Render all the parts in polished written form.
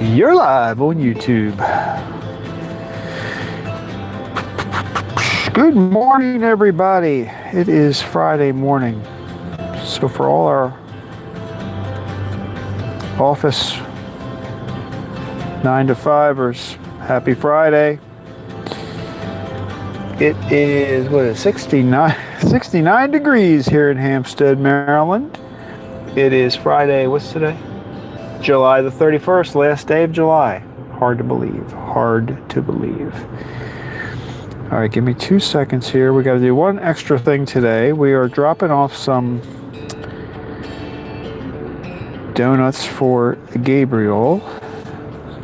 You're live on YouTube. Good morning, everybody. It is Friday morning. So for all our office 9 to 5ers, happy Friday. It is, 69 degrees here in Hampstead, Maryland. It is Friday, what's today? July the 31st, last day of July. Hard to believe. All right, give me 2 seconds here. We got to do one extra thing today. We are dropping off some donuts for Gabriel.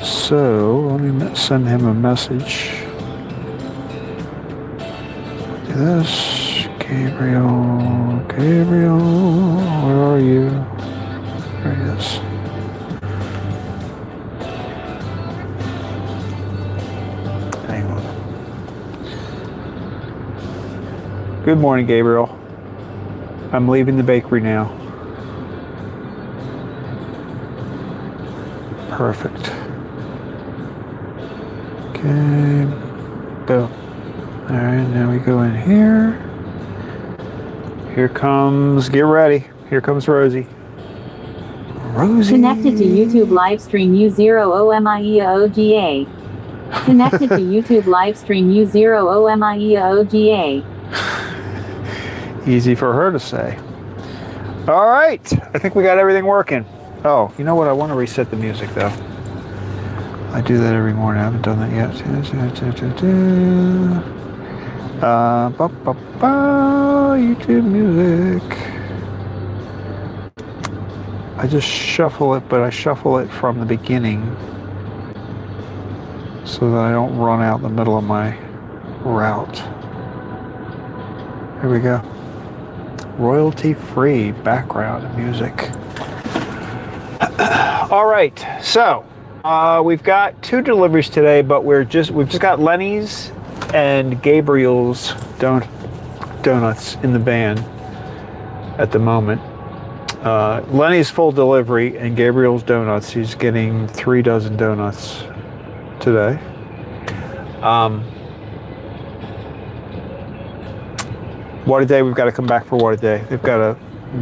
So let me send him a message. Do this. Gabriel, where are you? There he is. Good morning, Gabriel. I'm leaving the bakery now. Perfect. Okay. Boom. All right, now we go in here. Here comes, get ready. Here comes Rosie. Rosie. Connected to YouTube Livestream U0OMIEOGA. Connected to YouTube Livestream U0OMIEOGA. Easy for her to say. All right, I think we got everything working. Oh, you know what? I want to reset the music though. I do that every morning. I haven't done that yet. YouTube music. I just shuffle it, but I shuffle it from the beginning so that I don't run out in the middle of my route. Here we go. Royalty-free background music. All right, so we've got 2 deliveries today, but we've just got Lenny's and Gabriel's donuts in the van at the moment. Lenny's full delivery and Gabriel's donuts. He's getting 3 dozen donuts today. WhatADay, we've got to come back for WhatADay. They've got a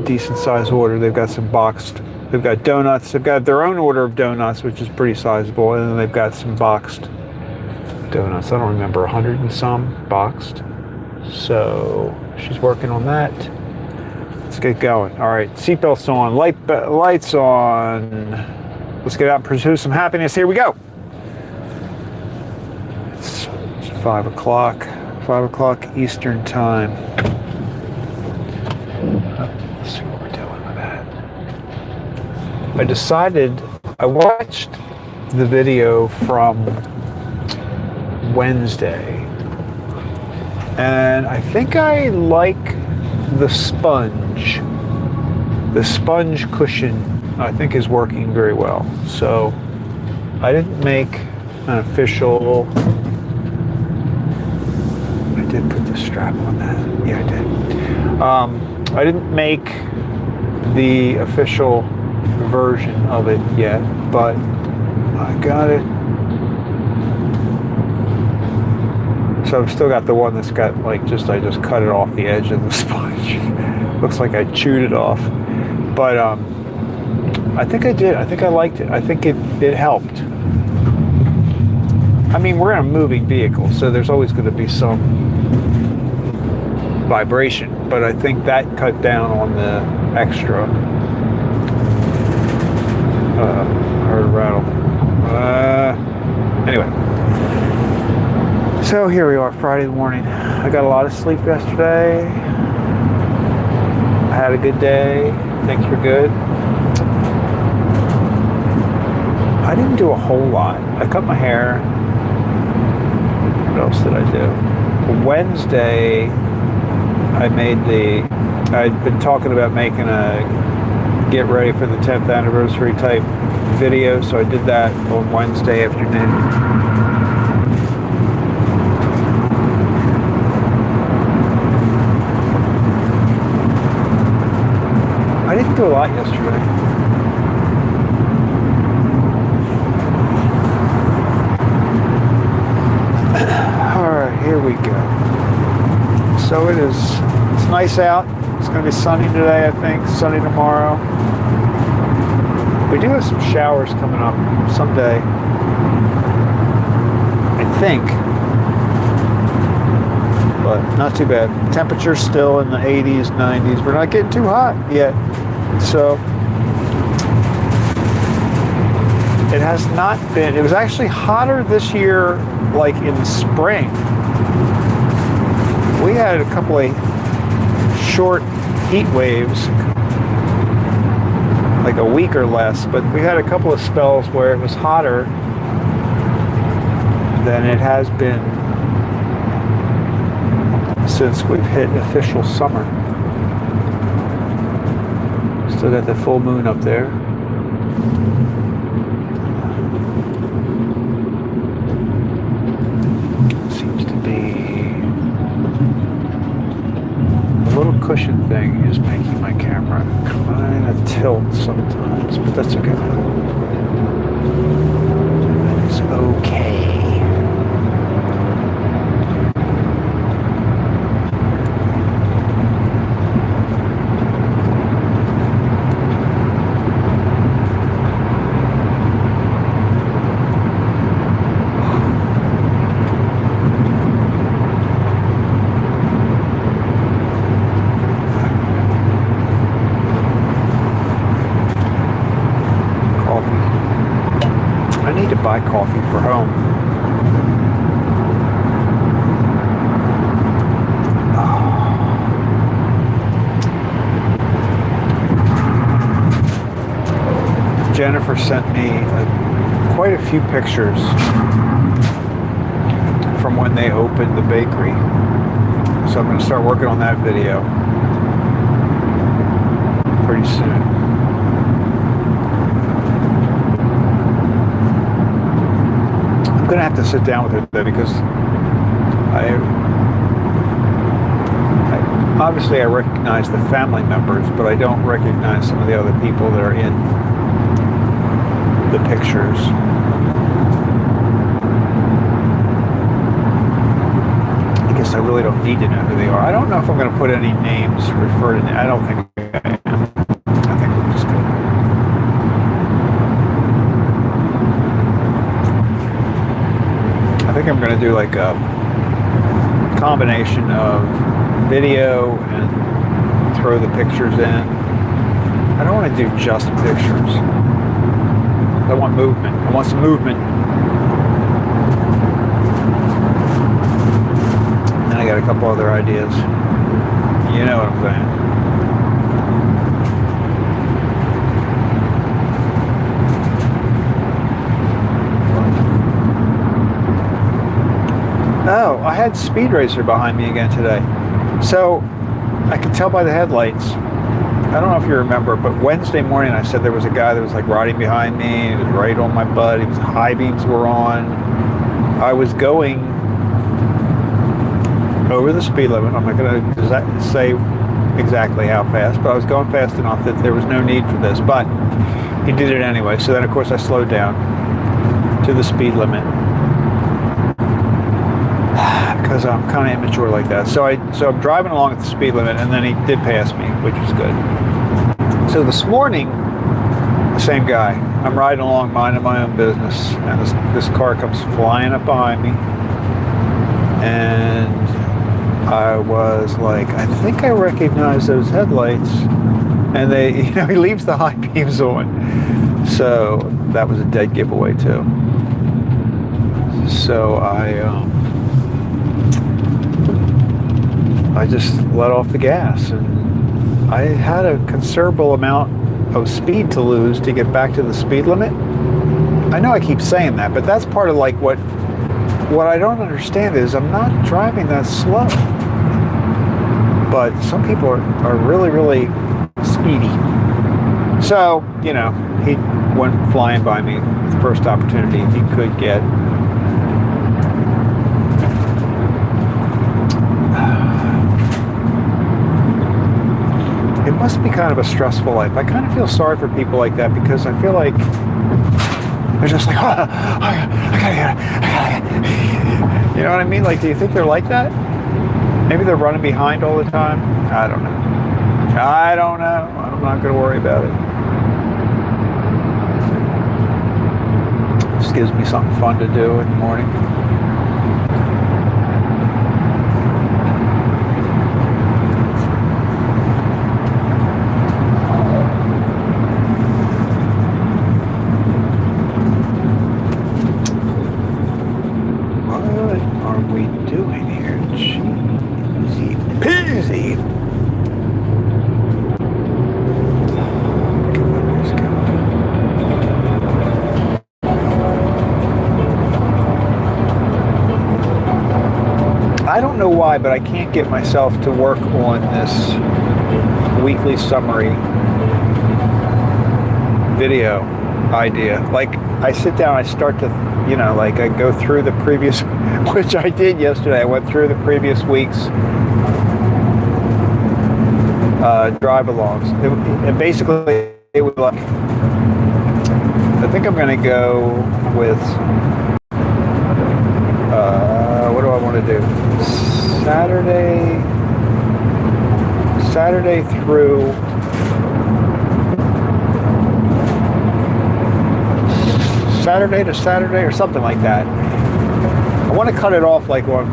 decent size order. They've got some boxed. They've got donuts. They've got their own order of donuts, which is pretty sizable, and then they've got some boxed donuts. I don't remember, 100 and some boxed. So she's working on that. Let's get going. All right, seatbelts on, lights on. Let's get out and pursue some happiness. Here we go. It's 5 o'clock. 5 o'clock Eastern time. Let's see what we're doing with that. I watched the video from Wednesday, and I think I like the sponge. The sponge cushion, I think, is working very well. So I didn't make an official. I did put the strap on that. Yeah, I did. I didn't make the official version of it yet, but I got it. So I've still got the one that's got I just cut it off the edge of the sponge. Looks like I chewed it off. But I think I did. I think I liked it. I think it helped. I mean, we're in a moving vehicle, so there's always going to be some vibration, but I think that cut down on the extra. I heard a rattle. Anyway, so here we are, Friday morning. I got a lot of sleep yesterday. I had a good day. Things were good. I didn't do a whole lot. I cut my hair. What else did I do? Wednesday, I'd been talking about making a get ready for the 10th anniversary type video, so I did that on Wednesday afternoon. I didn't do a lot yesterday. it is. It's nice out. It's going to be sunny today, I think. Sunny tomorrow. We do have some showers coming up someday, I think. But not too bad. Temperature's still in the 80s, 90s. We're not getting too hot yet. So it has not been. It was actually hotter this year, like in the spring. We had a couple of short heat waves, like a week or less, but we had a couple of spells where it was hotter than it has been since we've hit official summer. Still got the full moon up there. Seems to be a little cushion thing is making my camera kind of tilt sometimes, but that's okay. It's okay. Buy coffee for home. Jennifer sent me quite a few pictures from when they opened the bakery. So I'm going to start working on that video pretty soon. I'm going to have to sit down with her though, because obviously I recognize the family members, but I don't recognize some of the other people that are in the pictures. I guess I really don't need to know who they are. I don't know if I'm going to put any names referred to. I don't think I am. I think we're just going to. I think I'm going to do like a combination of video and throw the pictures in. I don't want to do just pictures. I want movement. I want some movement. And then I got a couple other ideas. You know what I'm saying. Oh, I had Speed Racer behind me again today. So I could tell by the headlights. I don't know if you remember, but Wednesday morning I said there was a guy that was like riding behind me. He was right on my butt. He was high beams were on. I was going over the speed limit. I'm not going to say exactly how fast, but I was going fast enough that there was no need for this. But he did it anyway. So then, of course, I slowed down to the speed limit. Because I'm kind of immature like that. So I'm driving along at the speed limit, and then he did pass me, which was good. So this morning, the same guy. I'm riding along, minding my own business, and this car comes flying up behind me, and I was like, I think I recognize those headlights, and he leaves the high beams on. So that was a dead giveaway too. So I just let off the gas, and I had a considerable amount of speed to lose to get back to the speed limit. I know I keep saying that, but that's part of like what I don't understand is I'm not driving that slow. But some people are really, really speedy. So, he went flying by me the first opportunity he could get. It must be kind of a stressful life. I kind of feel sorry for people like that because I feel like they're just like, I gotta get it. You know what I mean? Like, do you think they're like that? Maybe they're running behind all the time. I don't know. I'm not going to worry about it. Just gives me something fun to do in the morning. What are we doing here? Cheesy peasy. I don't know why, but I can't get myself to work on this weekly summary video idea. Like, I sit down, I start to, like I go through the previous, which I did yesterday. I went through the previous week's drive-alongs. And basically, it was like, I think I'm going to go with, what do I want to do? Saturday through Saturday to Saturday or something like that. I want to cut it off like on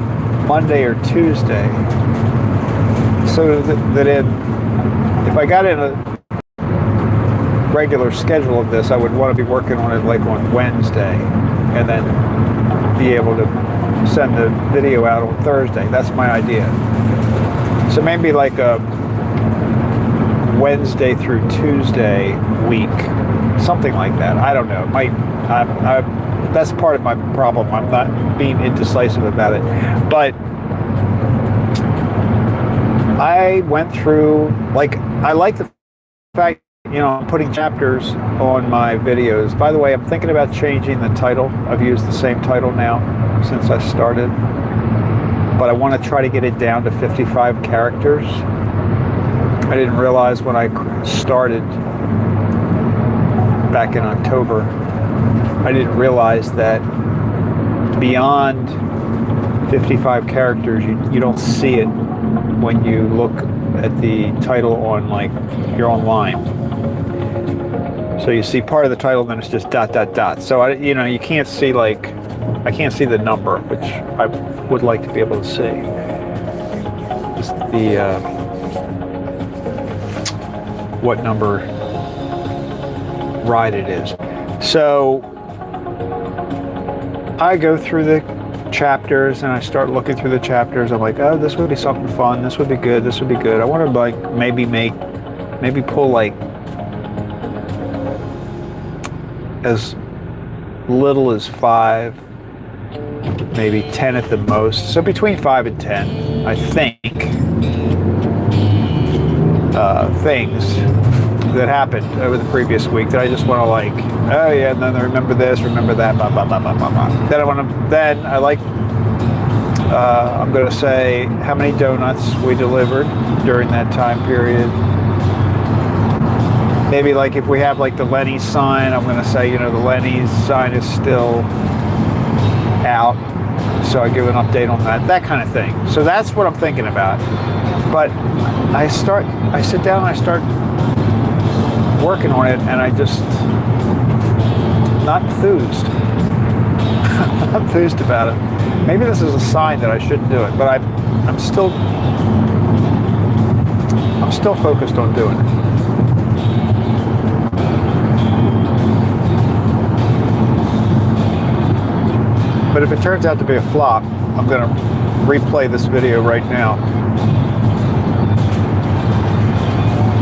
Monday or Tuesday, so that if I got in a regular schedule of this, I would want to be working on it like on Wednesday, and then be able to send the video out on Thursday. That's my idea. So maybe like a Wednesday through Tuesday week, something like that. I don't know. That's part of my problem. I'm not being indecisive about it. But I went through, like, I like the fact, I'm putting chapters on my videos. By the way, I'm thinking about changing the title. I've used the same title now since I started, but I want to try to get it down to 55 characters. I didn't realize when I started back in October, I didn't realize that beyond 55 characters, you don't see it when you look at the title on, like, you're online. So you see part of the title, then it's just ... So you can't see, like, I can't see the number, which I would like to be able to see. Just the what number ride it is. So I go through the chapters and I start looking through the chapters. I'm like, oh, this would be something fun. This would be good. This would be good. I want to, like, maybe pull, like, as little as 5, maybe 10 at the most. So between 5 and 10, I think, things that happened over the previous week that I just want to, like, oh yeah, and then I remember this, remember that, blah, blah, blah, blah, blah, blah. Then I like, I'm going to say how many donuts we delivered during that time period. Maybe, like, if we have, like, the Lenny sign, I'm going to say, the Lenny's sign is still out. So I give an update on that kind of thing. So that's what I'm thinking about. But I sit down and I start working on it, and I just not enthused. Not enthused about it. Maybe this is a sign that I shouldn't do it, but I'm still focused on doing it. But if it turns out to be a flop, I'm going to replay this video right now,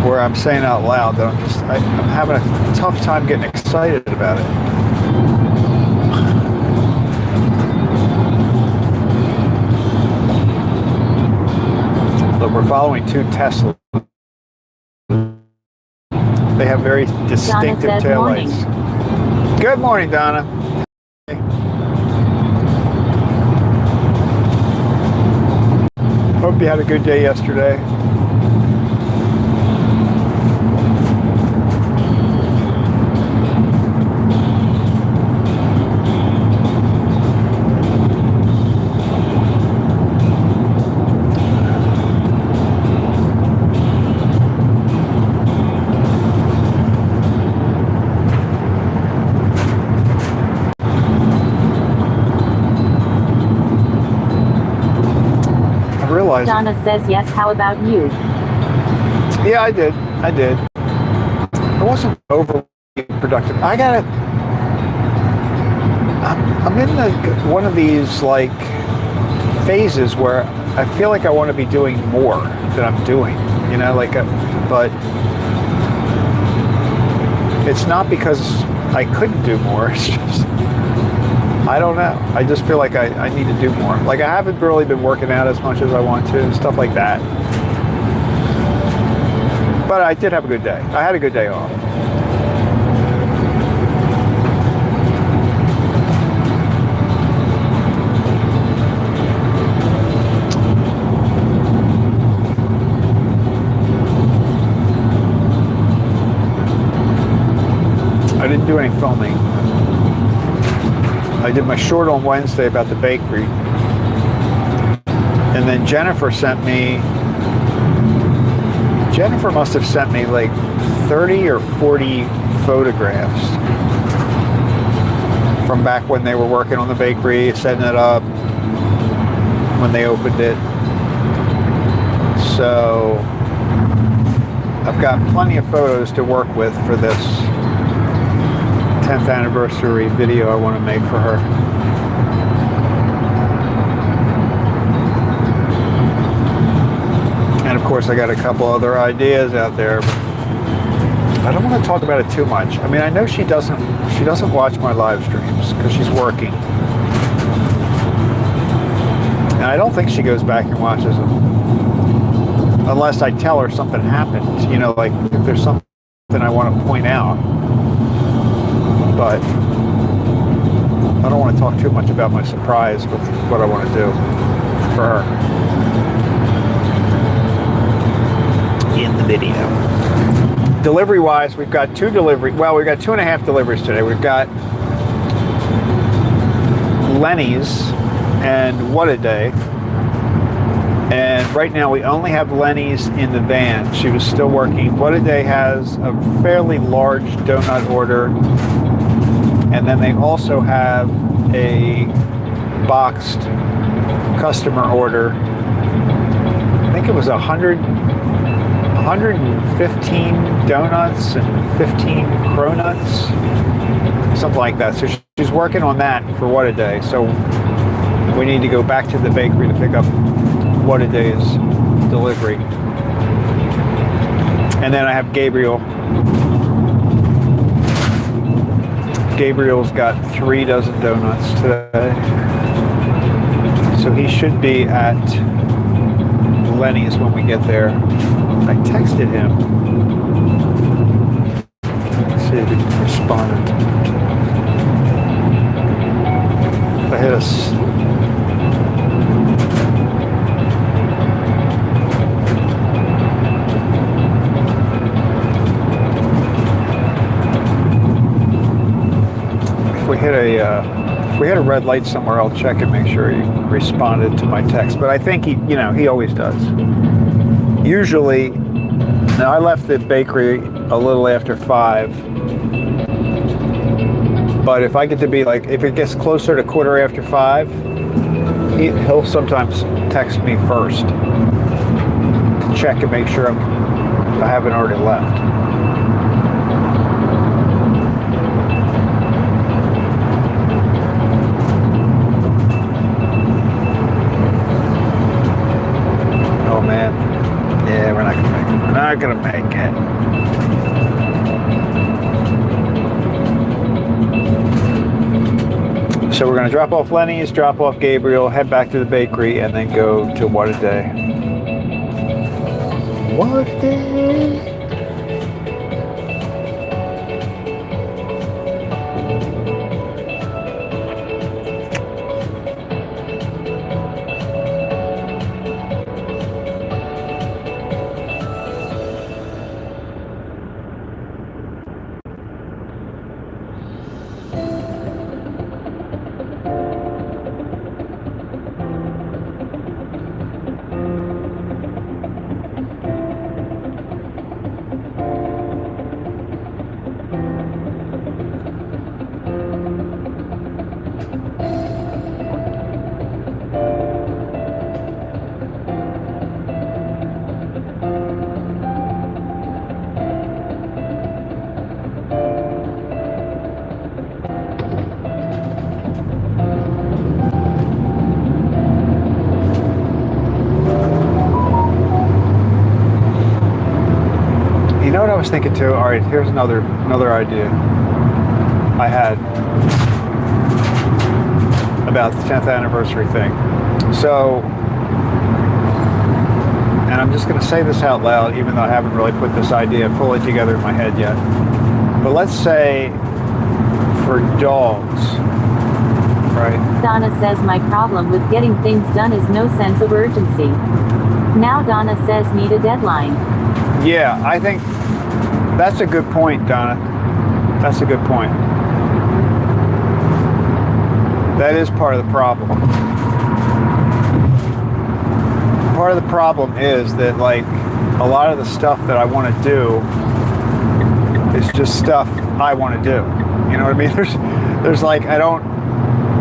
where I'm saying out loud that I'm having a tough time getting excited about it. Look, we're following 2 Teslas. They have very distinctive taillights. Good morning, Donna. Hope you had a good day yesterday. realizing. Donna says yes. How about you? Yeah, I did. I wasn't overly productive. I'm in one of these like phases where I feel like I want to be doing more than I'm doing. You know, but it's not because I couldn't do more. It's just, I don't know. I just feel like I need to do more. Like I haven't really been working out as much as I want to, stuff like that. But I did have a good day. I had a good day off. I didn't do any filming. I did my short on Wednesday about the bakery. And then Jennifer must have sent me like 30 or 40 photographs from back when they were working on the bakery, setting it up, when they opened it. So I've got plenty of photos to work with for this 10th anniversary video I want to make for her. And of course I got a couple other ideas out there, but I don't want to talk about it too much. I mean, I know she doesn't watch my live streams because she's working. And I don't think she goes back and watches them. Unless I tell her something happened, you know, like if there's something I want to point out. But I don't want to talk too much about my surprise with what I want to do for her in the video. Delivery-wise, we've got we've got 2.5 deliveries today. We've got Lenny's and WhatADay. And right now we only have Lenny's in the van. She was still working. WhatADay has a fairly large donut order. And then they also have a boxed customer order. I think it was 115 donuts and 15 cronuts, something like that. So she's working on that for WhatADay. So we need to go back to the bakery to pick up WhatADay's delivery. And then I have Gabriel. Gabriel's got 3 dozen donuts today. So he should be at Lenny's when we get there. I texted him. Let's see if he responded. I hit us. If we hit a red light somewhere, I'll check and make sure he responded to my text. But I think he always does. Usually, now I left the bakery a little after 5. But if I get to be like, if it gets closer to 5:15, he'll sometimes text me first to check and make sure I haven't already left. Oh man, yeah, we're not gonna make it. We're not gonna make it. So we're gonna drop off Lenny's, drop off Gabriel, head back to the bakery, and then go to WhatADay. WhatADay. was thinking too? All right, here's another idea I had about the 10th anniversary thing. So, and I'm just going to say this out loud, even though I haven't really put this idea fully together in my head yet. But let's say for dogs, right? Donna says my problem with getting things done is no sense of urgency. Now Donna says need a deadline. Yeah, I think that's a good point, Donna. That's a good point. That is part of the problem. Part of the problem is that, like, a lot of the stuff that I want to do is just stuff I want to do. You know what I mean? There's like, I don't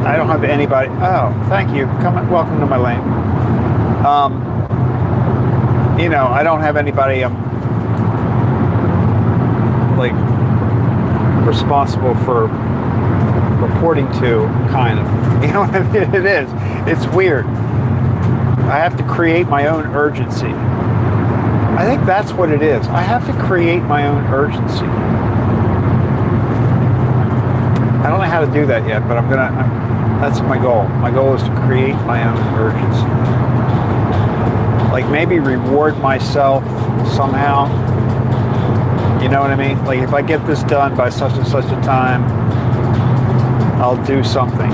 have anybody. Oh, thank you. Welcome to my lane. You know, I don't have anybody I'm like responsible for reporting to, kind of. You know what I mean? It is. It's weird. I have to create my own urgency. I think that's what it is. I have to create my own urgency. I don't know how to do that yet, but that's my goal. My goal is to create my own urgency. Like, maybe reward myself somehow. You know what I mean? Like, if I get this done by such and such a time, I'll do something.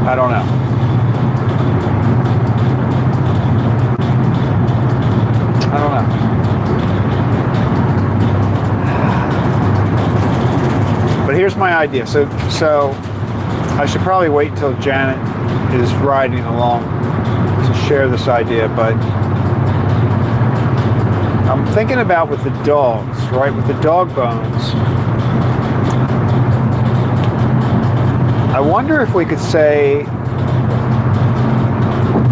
I don't know. I don't know. But here's my idea. So I should probably wait until Janet is riding along to share this idea, but I'm thinking about with the dogs, right? With the dog bones. I wonder if we could say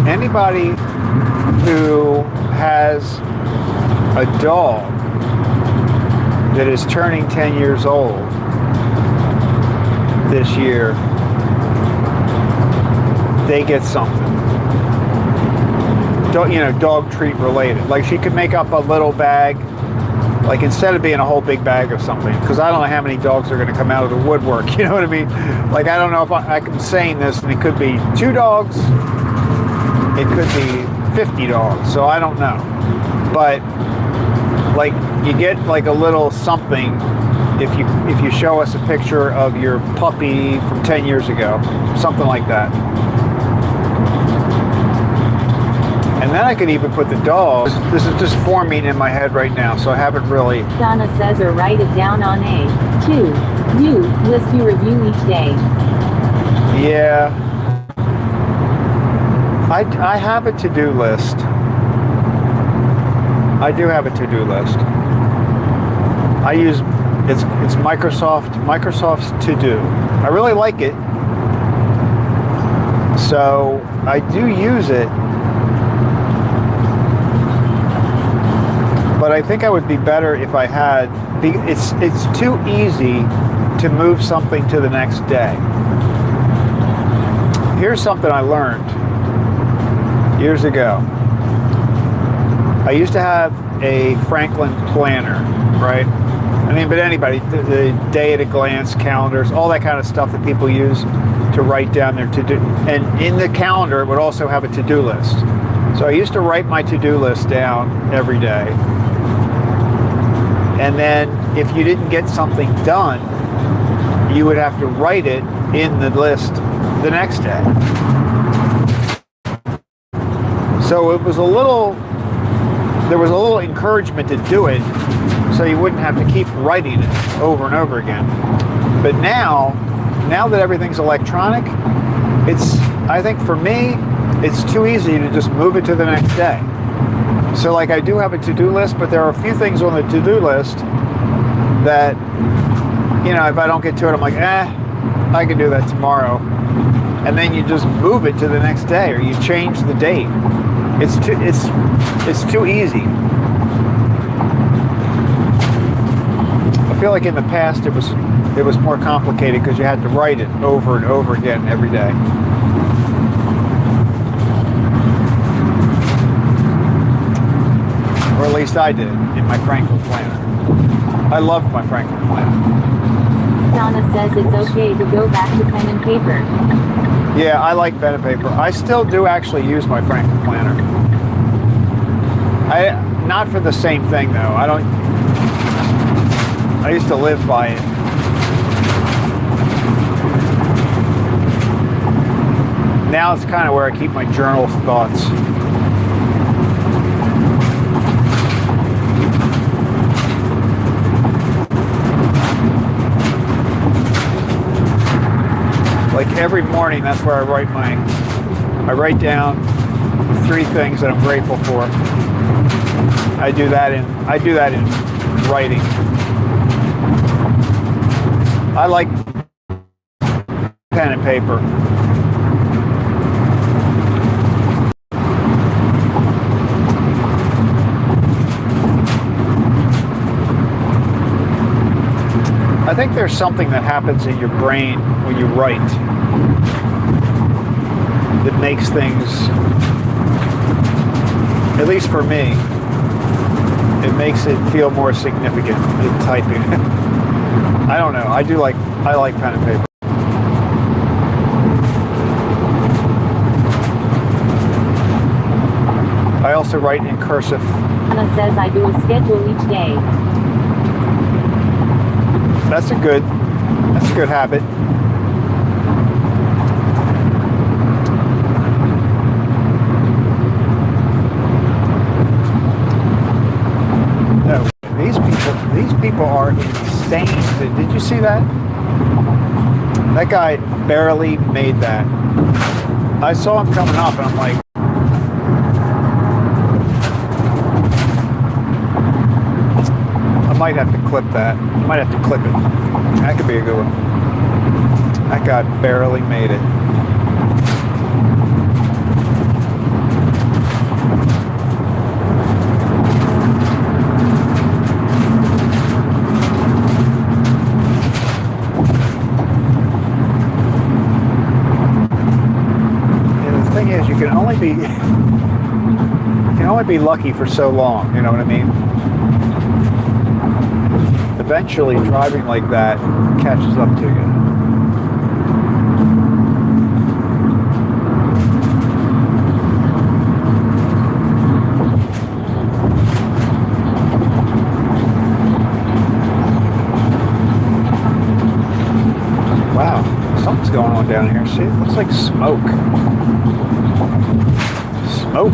anybody who has a dog that is turning 10 years old this year, they get something. You know, dog treat related. Like, she could make up a little bag, like, instead of being a whole big bag of something, because I don't know how many dogs are going to come out of the woodwork, you know what I mean? Like, I don't know if I'm saying this, and it could be 2 dogs, it could be 50 dogs, so I don't know. But, like, you get like a little something if you show us a picture of your puppy from 10 years ago, something like that. And then I could even put the dogs. This is just forming in my head right now, so I haven't really. Donna says or write it down on a to-do list you review each day. Yeah. I have a to-do list. I do have a to-do list. I use it's Microsoft's To-Do. I really like it. So I do use it. But I think I would be better if I had. It's too easy to move something to the next day. Here's something I learned years ago. I used to have a Franklin planner, right? I mean, but anybody, the day at a glance calendars, all that kind of stuff that people use to write down their to-do. And in the calendar, it would also have a to-do list. So I used to write my to-do list down every day. And then if you didn't get something done, you would have to write it in the list the next day. So it was there was a little encouragement to do it, so you wouldn't have to keep writing it over and over again. But now that everything's electronic, I think for me, it's too easy to just move it to the next day. So, like, I do have a to-do list, but there are a few things on the to-do list that, you know, if I don't get to it, I'm like, I can do that tomorrow. And then you just move it to the next day, or you change the date. It's too easy. I feel like in the past it was more complicated because you had to write it over and over again every day. Or at least I did in my Franklin planner. I loved my Franklin planner. Donna says it's okay to go back to pen and paper. Yeah, I like pen and paper. I still do actually use my Franklin planner. Not for the same thing though. I used to live by it. Now it's kind of where I keep my journal thoughts. Like every morning, that's where I write down 3 things that I'm grateful for. I do that in writing. I like pen and paper. I think there's something that happens in your brain when you write that makes things, at least for me, it makes it feel more significant in typing. I don't know. I like pen and paper. I also write in cursive. Donna says I do a schedule each day. That's a good habit. No, these people are insane. Did you see that? That guy barely made that. I saw him coming up and I'm like, I might have to clip that. I might have to clip it. That could be a good one. That guy barely made it. And the thing is, you can only be lucky for so long. You know what I mean? Eventually, driving like that catches up to you. Wow, something's going on down here. See, it looks like smoke. Smoke.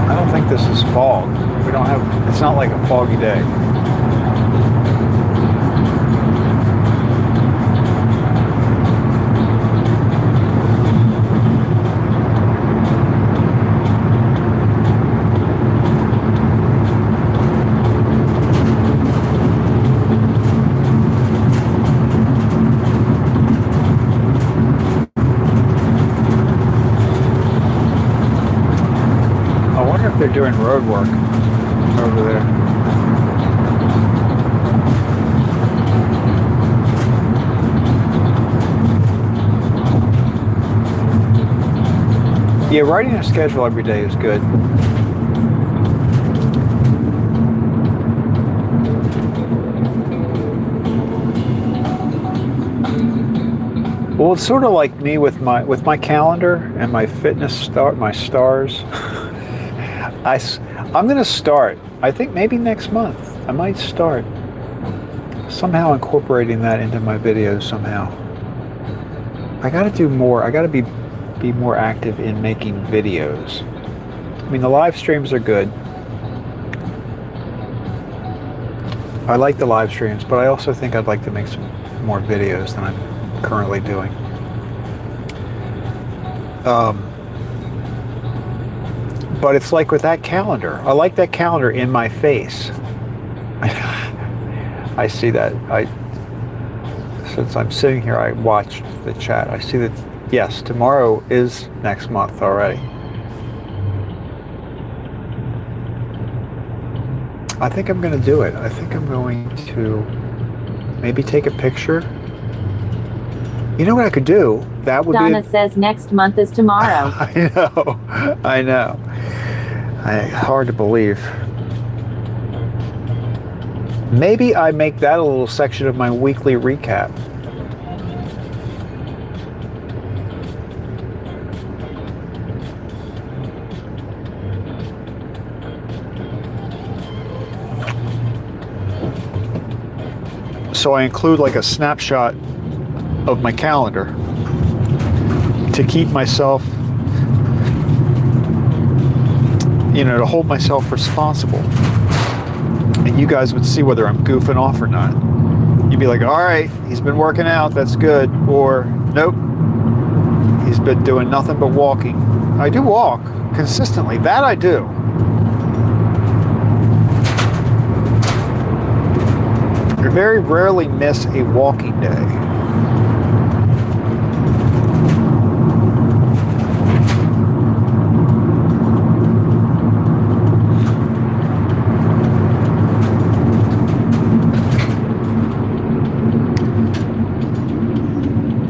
I don't think this is fog. It's not like a foggy day. They're doing road work over there. Yeah, writing a schedule every day is good. Well, it's sort of like me with my calendar and my my stars. I'm going to start, I think maybe next month, I might start somehow incorporating that into my videos somehow. I got to do more. I got to be more active in making videos. I mean, the live streams are good. I like the live streams, but I also think I'd like to make some more videos than I'm currently doing. But it's like with that calendar. I like that calendar in my face. I see that. Since I'm sitting here, I watched the chat. I see that, yes, tomorrow is next month already. I think I'm going to do it. I think I'm going to maybe take a picture You know what I could do? That would Donna be. says next month is tomorrow. I know. I know. Hard to believe. Maybe I make that a little section of my weekly recap. So I include like a snapshot of my calendar to keep myself, to hold myself responsible. And you guys would see whether I'm goofing off or not. You'd be like, all right, he's been working out, that's good. Or, nope, he's been doing nothing but walking. I do walk consistently, that I do. I very rarely miss a walking day.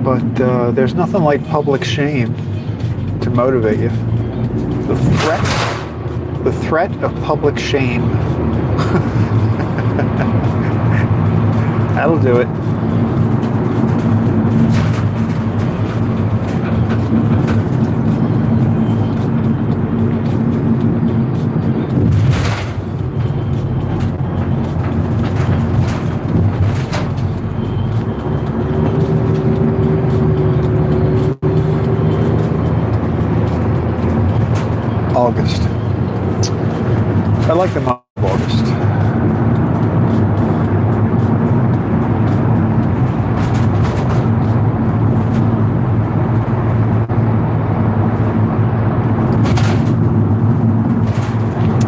But there's nothing like public shame to motivate you. The threat of public shame. That'll do it. August. I like the month of August.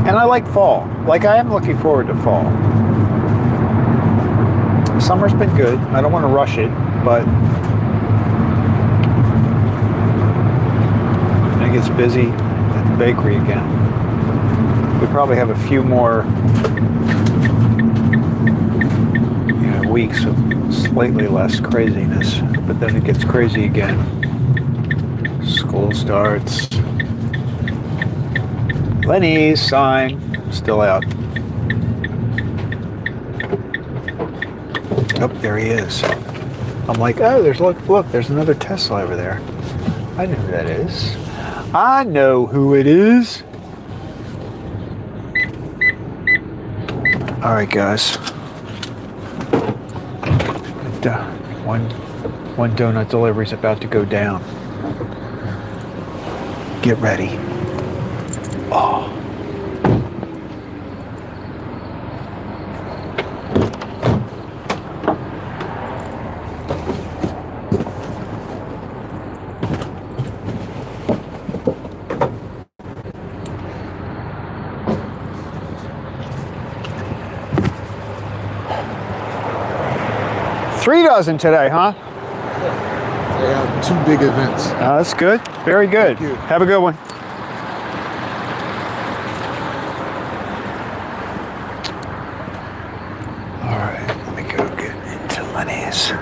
And I like fall. Like, I am looking forward to fall. Summer's been good. I don't want to rush it, but it gets busy at the bakery again. We probably have a few more weeks of slightly less craziness, but then it gets crazy again. School starts. Lenny's sign still out. Oh, there he is. I'm like, oh, look, there's another Tesla over there. I know who that is. I know who it is. All right, guys. One donut delivery is about to go down. Get ready. Oh. Three dozen today, huh? Yeah, 2 big events. That's good. Very good. Thank you. Have a good one. All right, let me go get into Lenny's.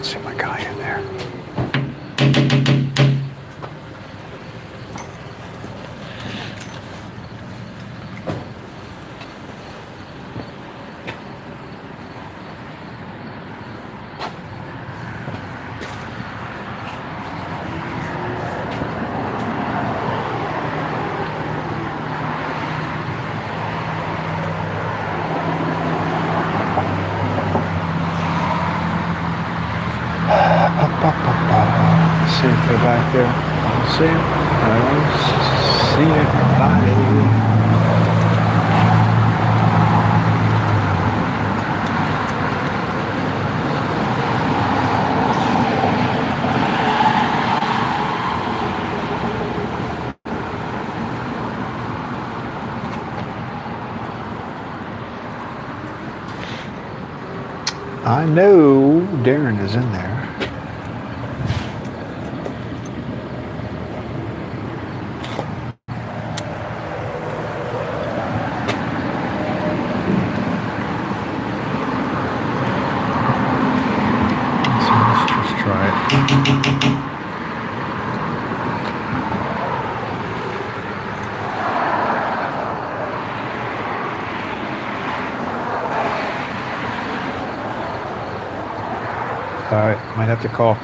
See my guy in there. See if they're back there. I don't see him. I don't see anybody. I know Darren is in there. have to call.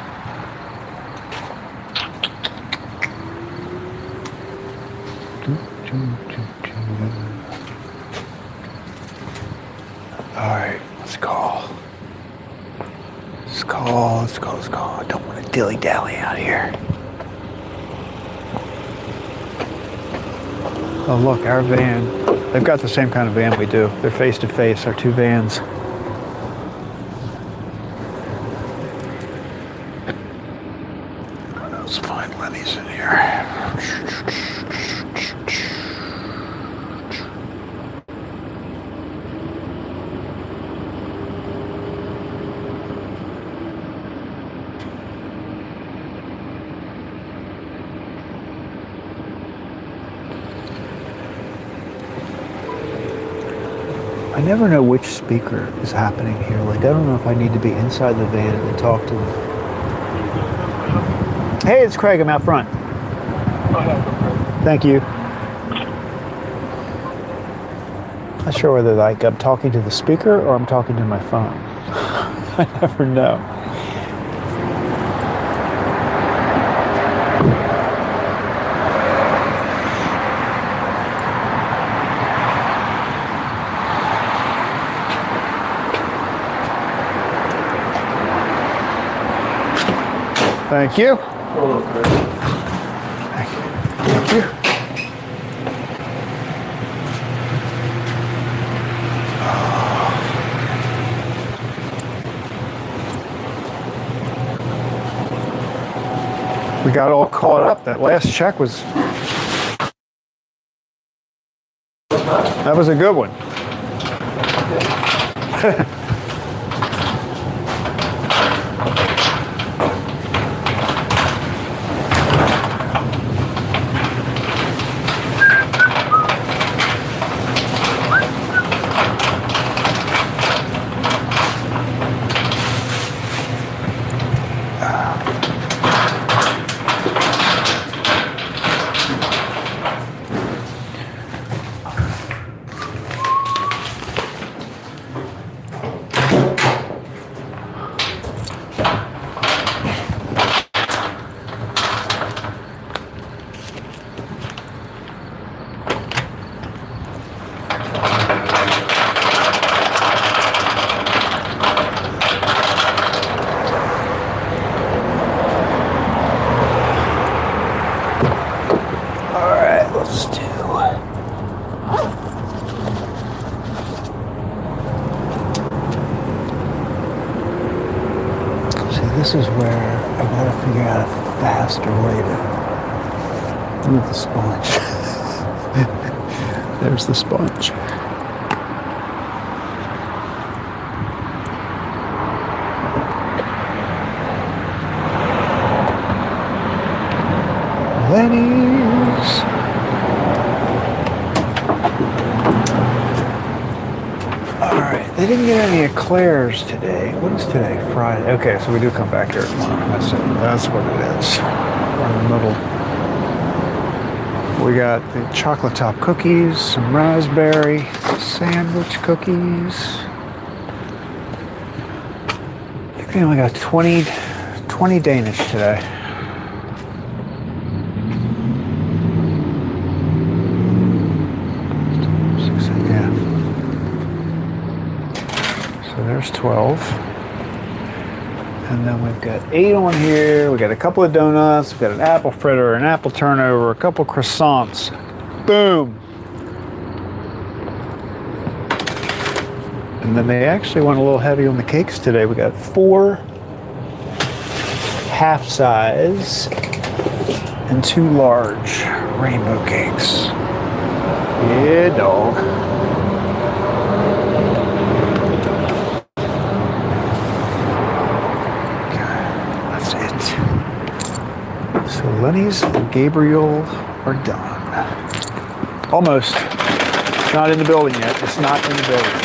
All right, let's call. Let's call. I don't want to dilly-dally out here. Oh, look, our van. They've got the same kind of van we do. They're face-to-face, our two vans. Let's find Lenny's in here. I never know which speaker is happening here. Like, I don't know if I need to be inside the van and talk to them. Hey, it's Craig. I'm out front. Thank you. Not sure whether like I'm talking to the speaker or I'm talking to my phone. I never know. Thank you. Thank you. We got all caught up. That last check was... That was a good one. This is where I gotta figure out a faster way to move the sponge. There's the sponge. Lenny's. They didn't get any eclairs today. What is today? Friday. Okay, so we do come back here tomorrow. That's it. That's what it is. We're in the middle. We got the chocolate top cookies, some raspberry sandwich cookies. I think they only got 20 Danish today. There's 12. And then we've got 8 on here. We got a couple of donuts. We've got an apple fritter, an apple turnover, a couple croissants. Boom. And then they actually went a little heavy on the cakes today. We got 4 half size and 2 large rainbow cakes. Yeah, dog. Lenny's and Gabriel are done. Almost. It's not in the building yet. It's not in the building.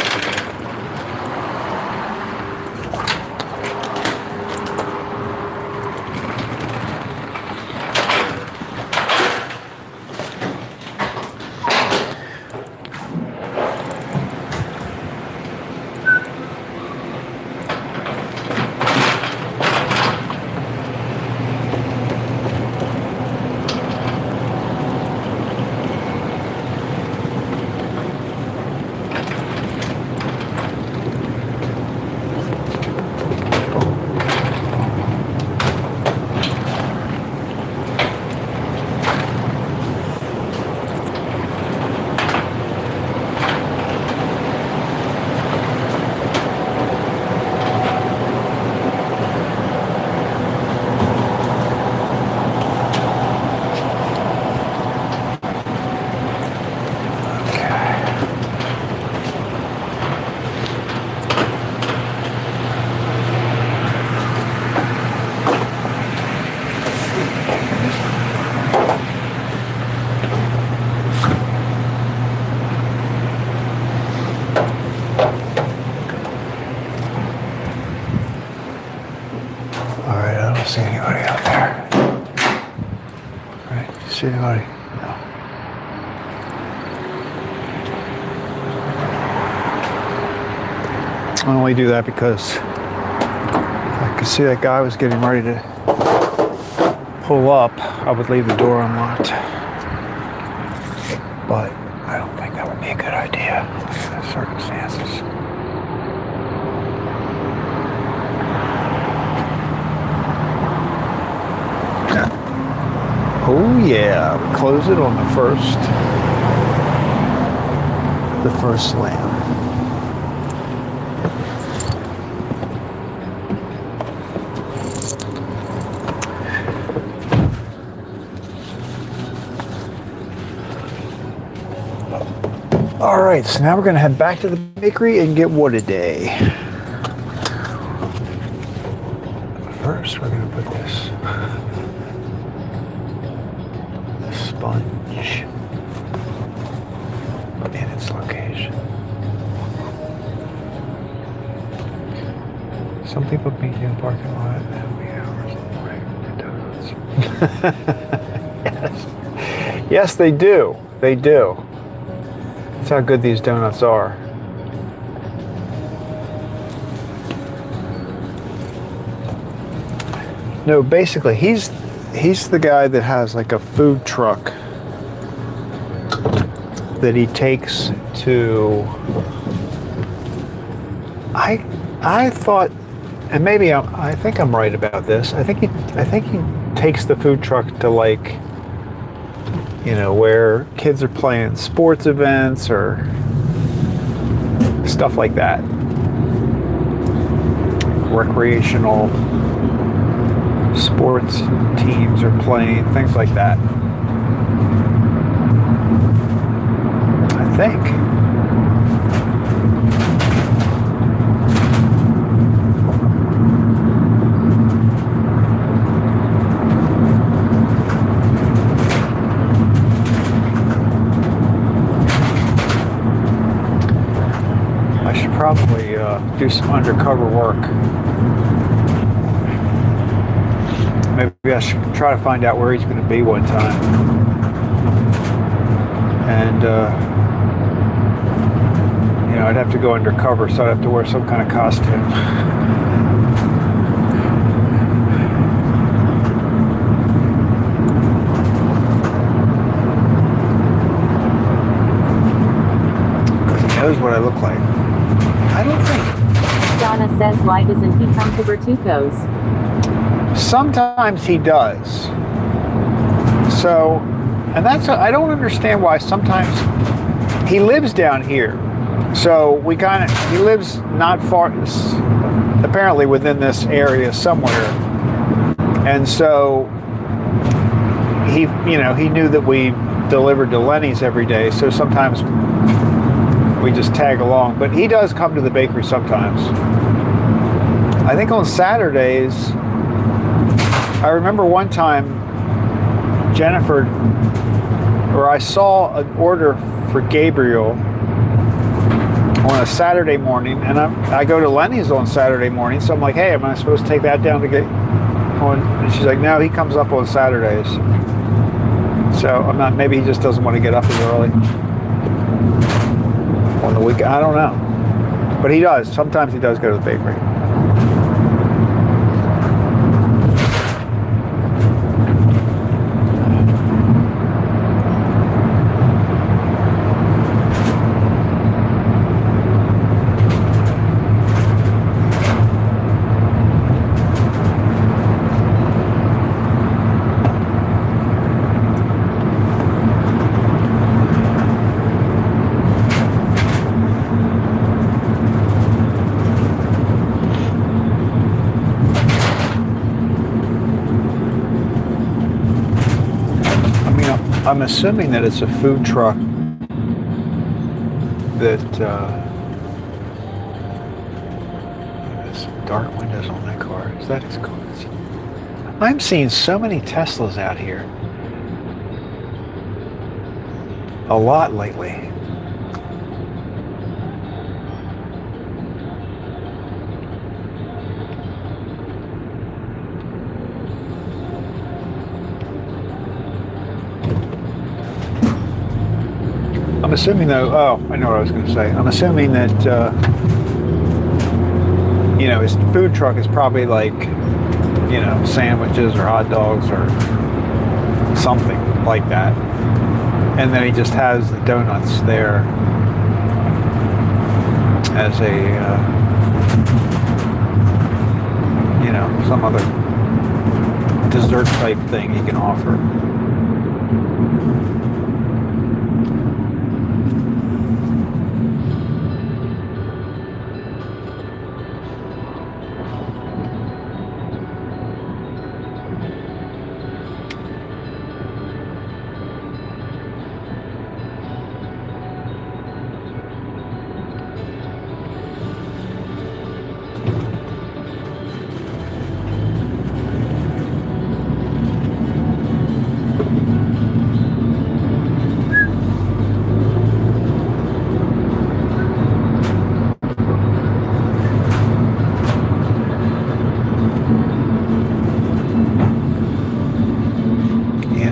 All right, I don't see anybody out there. All right, see anybody? No. I only do that because I could see that guy was getting ready to pull up. I would leave the door unlocked. But I don't think that would be a good idea under the circumstances. Oh yeah, we close it on the first slam. All right, so now we're gonna head back to the bakery and get WhatADay. First, we're gonna put this sponge in its location. Some people meet you in the parking lot and happy hours in the morning for donuts. Yes. Yes, they do. They do. That's how good these donuts are. No, basically, he's the guy that has like a food truck that he takes to. I thought, and maybe I think I'm right about this. I think he takes the food truck to, like, you know, where kids are playing sports events or stuff like that. Recreational sports teams are playing, things like that. I think. I should probably do some undercover work. Maybe I should try to find out where he's going to be one time. And, you know, I'd have to go undercover, so I'd have to wear some kind of costume. Because he knows what I look like. I don't think. Donna says, why doesn't he come to Bertuco's? Sometimes he does. So, and that's, I don't understand why sometimes he lives down here. So he lives not far, apparently within this area somewhere. And so he knew that we delivered to Lenny's every day. So sometimes we just tag along, but he does come to the bakery sometimes. I think on Saturdays, I remember one time Jennifer, or I saw an order for Gabriel on a Saturday morning, and I go to Lenny's on Saturday morning, so I'm like, hey, am I supposed to take that down to get on? And she's like, no, he comes up on Saturdays. So I'm not, maybe he just doesn't want to get up as early on the weekend. I don't know. But he does. Sometimes he does go to the bakery. I'm assuming that it's a food truck that there's dark windows on that car. Is that his car? I'm seeing so many Teslas out here. A lot lately. I'm assuming though, oh, I know what I was going to say. I'm assuming that, you know, his food truck is probably like, you know, sandwiches or hot dogs or something like that. And then he just has the donuts there as a, you know, some other dessert type thing he can offer.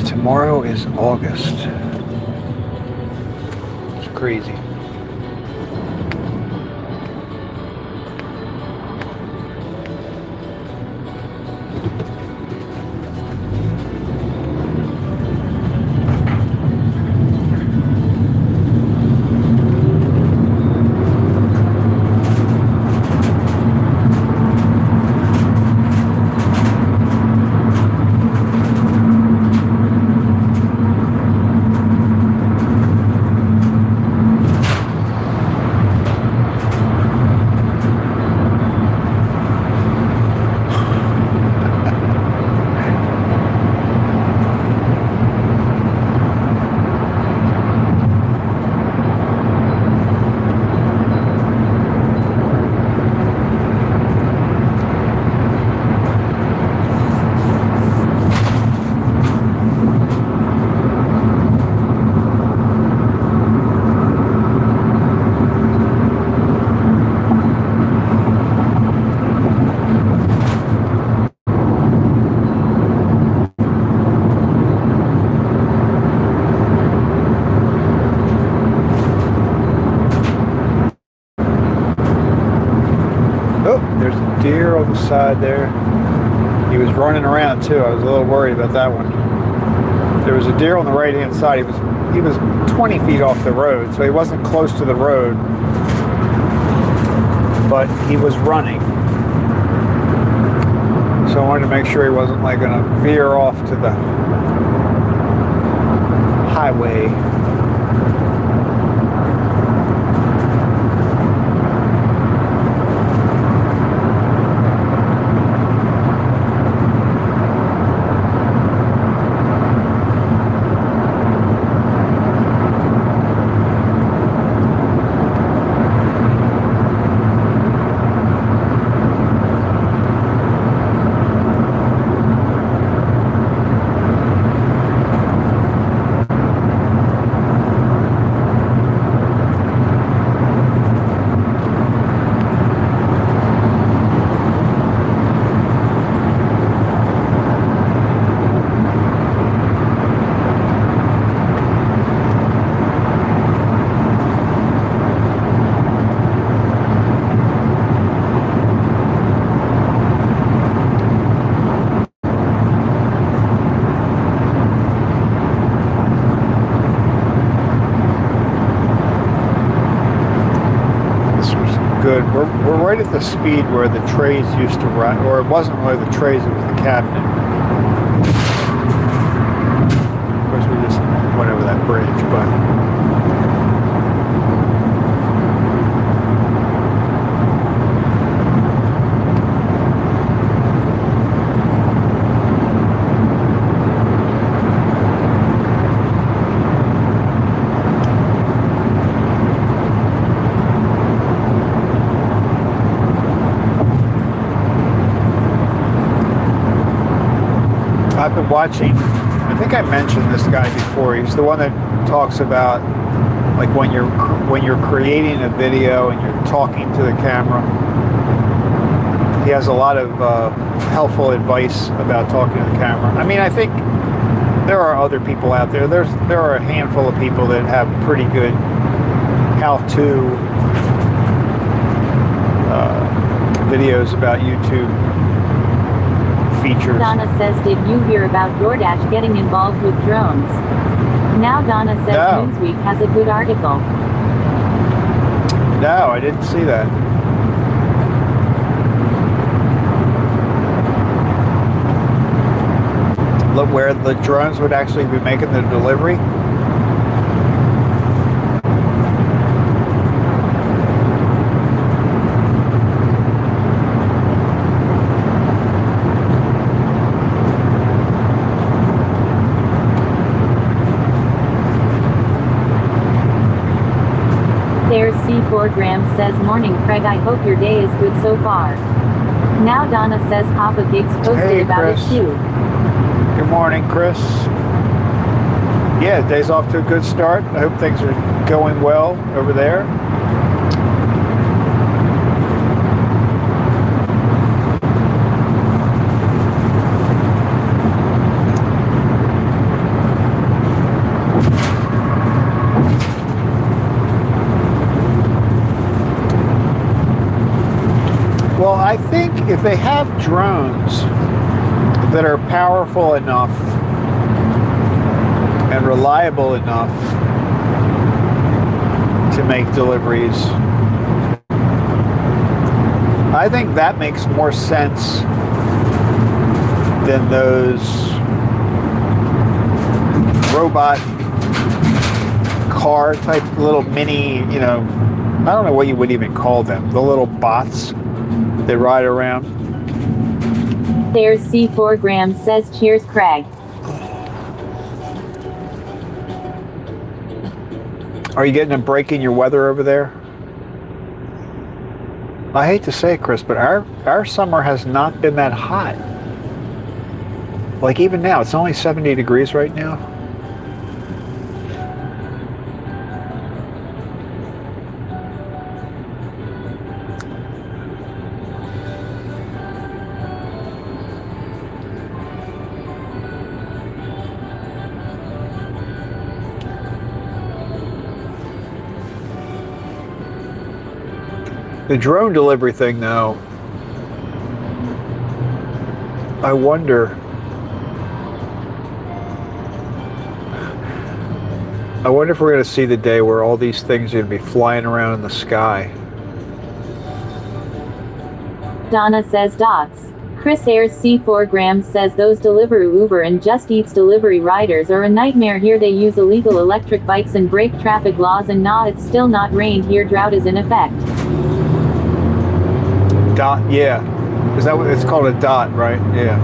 Tomorrow is August. It's crazy. Deer on the side there. He was running around too. I was a little worried about that one. There was a deer on the right hand side. He was 20 feet off the road, so he wasn't close to the road, but he was running. So I wanted to make sure he wasn't like going to veer off to the highway. Good. We're right at the speed where the trays used to ride, or it wasn't really the trays, it was the cabinet. Of course, we just went over that bridge, but watching, I think I mentioned this guy before. He's the one that talks about like when you're creating a video and you're talking to the camera. He has a lot of helpful advice about talking to the camera. I mean, I think there are other people out there. There are a handful of people that have pretty good how-to videos about YouTube features. Donna says, did you hear about DoorDash getting involved with drones? Now Donna says No. Newsweek has a good article. No, I didn't see that. Look, where the drones would actually be making the delivery. There's C4 Graham says, morning Craig, I hope your day is good so far. Now Donna says Papa Gigs posted Hey, about Chris. it too. Good morning, Chris. Yeah, day's off to a good start. I hope things are going well over there. Well, I think if they have drones that are powerful enough and reliable enough to make deliveries, I think that makes more sense than those robot car type little mini, I don't know what you would even call them, the little bots that ride around. There's C4 Graham says, cheers Craig. Are you getting a break in your weather over there? I hate to say it, Chris, but our summer has not been that hot. Like even now, it's only 70 degrees right now. The drone delivery thing, though, I wonder if we're going to see the day where all these things are going to be flying around in the sky. Donna says dots. Chris Ayers C4 Graham says those Deliveroo Uber and Just Eats delivery riders are a nightmare here. They use illegal electric bikes and break traffic laws, and nah, it's still not rained here. Drought is in effect. Dot, yeah. Is that what it's called? A dot, right? Yeah.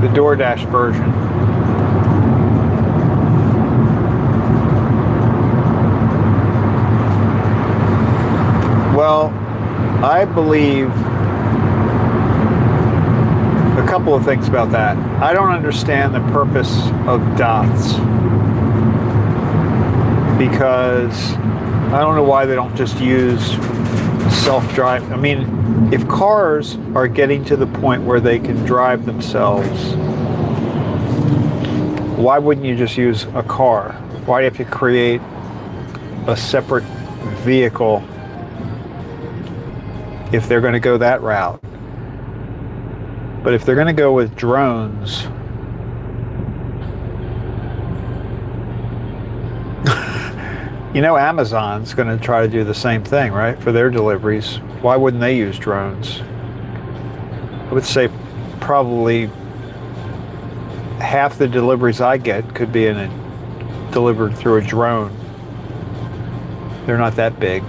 The DoorDash version. Well, I believe a couple of things about that. I don't understand the purpose of dots because I don't know why they don't just use self-drive. I mean, if cars are getting to the point where they can drive themselves, why wouldn't you just use a car? Why do you have to create a separate vehicle if they're going to go that route? But if they're going to go with drones, Amazon's going to try to do the same thing, right? For their deliveries. Why wouldn't they use drones? I would say probably half the deliveries I get could be delivered through a drone. They're not that big.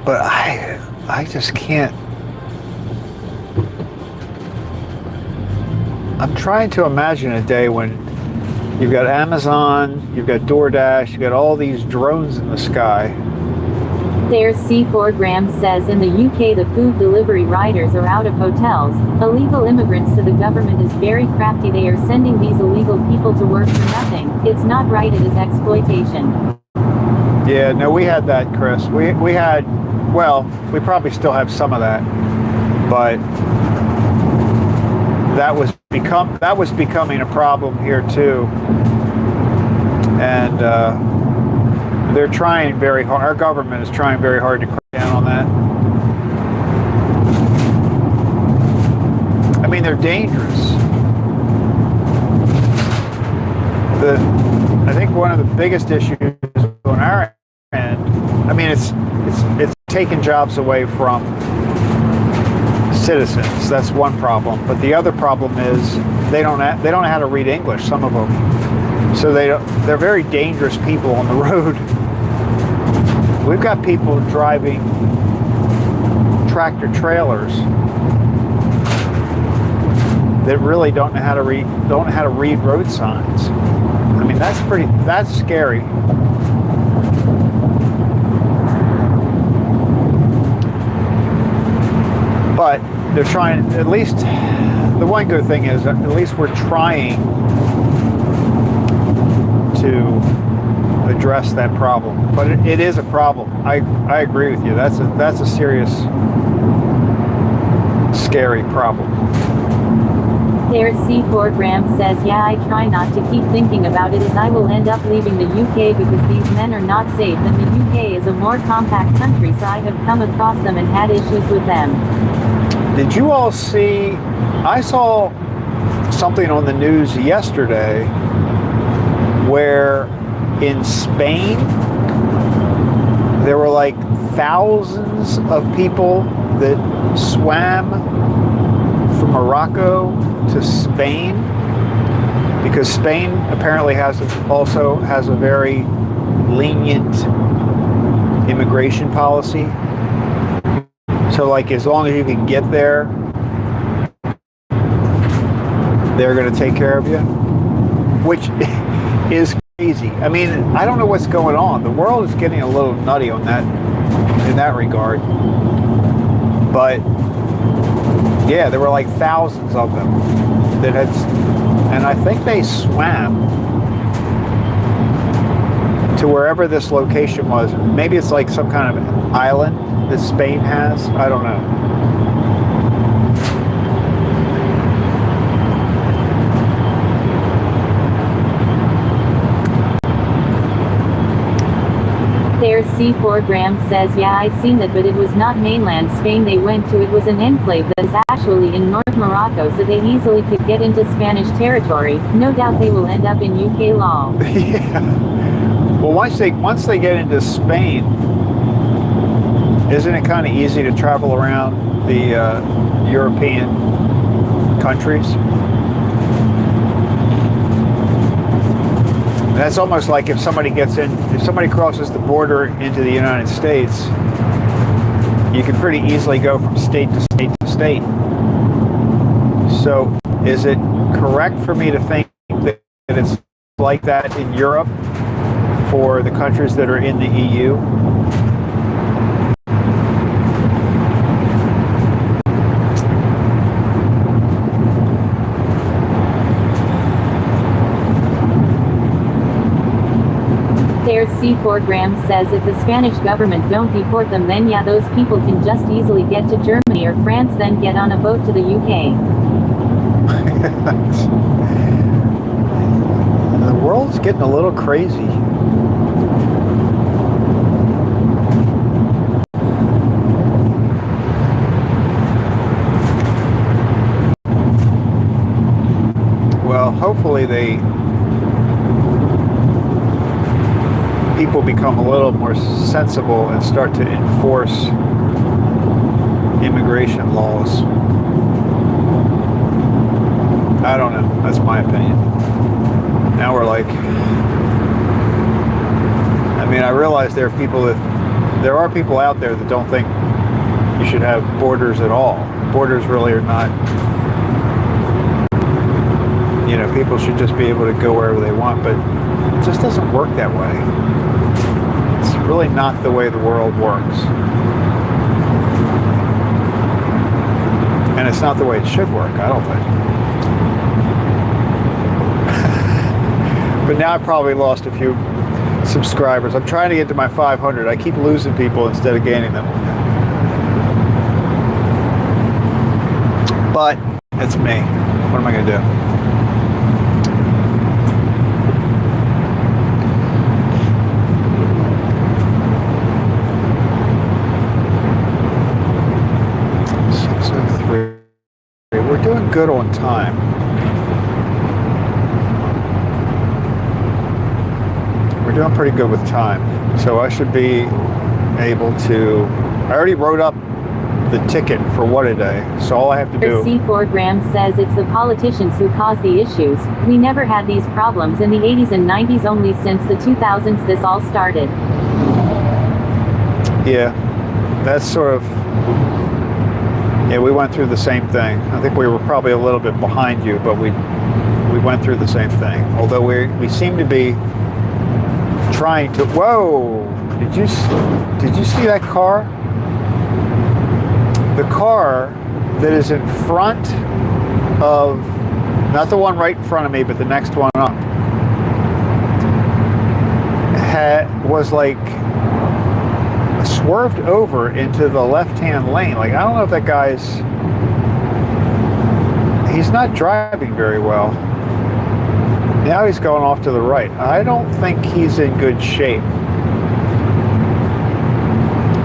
But I just can't. I'm trying to imagine a day when you've got Amazon, you've got DoorDash, you've got all these drones in the sky. There's C4 Graham says in the UK the food delivery riders are out of hotels. Illegal immigrants, so the government is very crafty. They are sending these illegal people to work for nothing. It's not right, it is exploitation. Yeah, no, we had that, Chris. We had, well, we probably still have some of that, but that was becoming a problem here too. And they're trying very hard. Our government is trying very hard to crack down on that. I mean, they're dangerous. I think one of the biggest issues on our end, I mean, it's taking jobs away from citizens. That's one problem. But the other problem is they don't know how to read English. Some of them, so they're very dangerous people on the road. We've got people driving tractor trailers that really don't know how to read road signs. I mean, that's scary. But they're trying, at least, the one good thing is at least we're trying to address that problem. But it is a problem. I agree with you. That's a serious, scary problem. There's C4 Graham says, yeah, I try not to keep thinking about it as I will end up leaving the UK because these men are not safe, and the UK is a more compact country, so I have come across them and had issues with them. Did you all see, I saw something on the news yesterday where in Spain there were like thousands of people that swam from Morocco to Spain because Spain apparently also has a very lenient immigration policy. So like as long as you can get there, they're going to take care of you, which is crazy. I mean, I don't know what's going on. The world is getting a little nutty on that, in that regard. But yeah, there were like thousands of them that had, and I think they swam to wherever this location was. Maybe it's like some kind of island that Spain has. I don't know. There's C4 Graham says, yeah, I seen it, but it was not mainland Spain they went to. It was an enclave that is actually in North Morocco, so they easily could get into Spanish territory. No doubt they will end up in UK law. Yeah. Well, once they get into Spain, isn't it kind of easy to travel around the European countries? That's almost like if somebody crosses the border into the United States, you can pretty easily go from state to state to state. So is it correct for me to think that it's like that in Europe for the countries that are in the EU? There's C4 Graham says, if the Spanish government don't deport them, then yeah, those people can just easily get to Germany or France, then get on a boat to the UK. The world's getting a little crazy. Well, hopefully people become a little more sensible and start to enforce immigration laws. I don't know. That's my opinion. Now we're like, I mean, I realize there are people out there that don't think you should have borders at all. Borders really are not, you know, people should just be able to go wherever they want, but it just doesn't work that way. really not the way the world works. And it's not the way it should work, I don't think. But now I've probably lost a few subscribers. I'm trying to get to my 500. I keep losing people instead of gaining them. But it's me. What am I going to do? We're doing good on time. We're doing pretty good with time. So I should be able to... I already wrote up the ticket for WhatADay, so all I have to do... C4 Graham says it's the politicians who cause the issues. We never had these problems in the 80s and 90s, only since the 2000s this all started. Yeah, that's sort of... Yeah, we went through the same thing. I think we were probably a little bit behind you, but we went through the same thing. Although we seem to be trying to... Whoa! Did you see that car? The car that is in front of, not the one right in front of me, but the next one up, was like swerved over into the left-hand lane. Like, I don't know if that he's not driving very well. Now he's going off to the right. I don't think he's in good shape.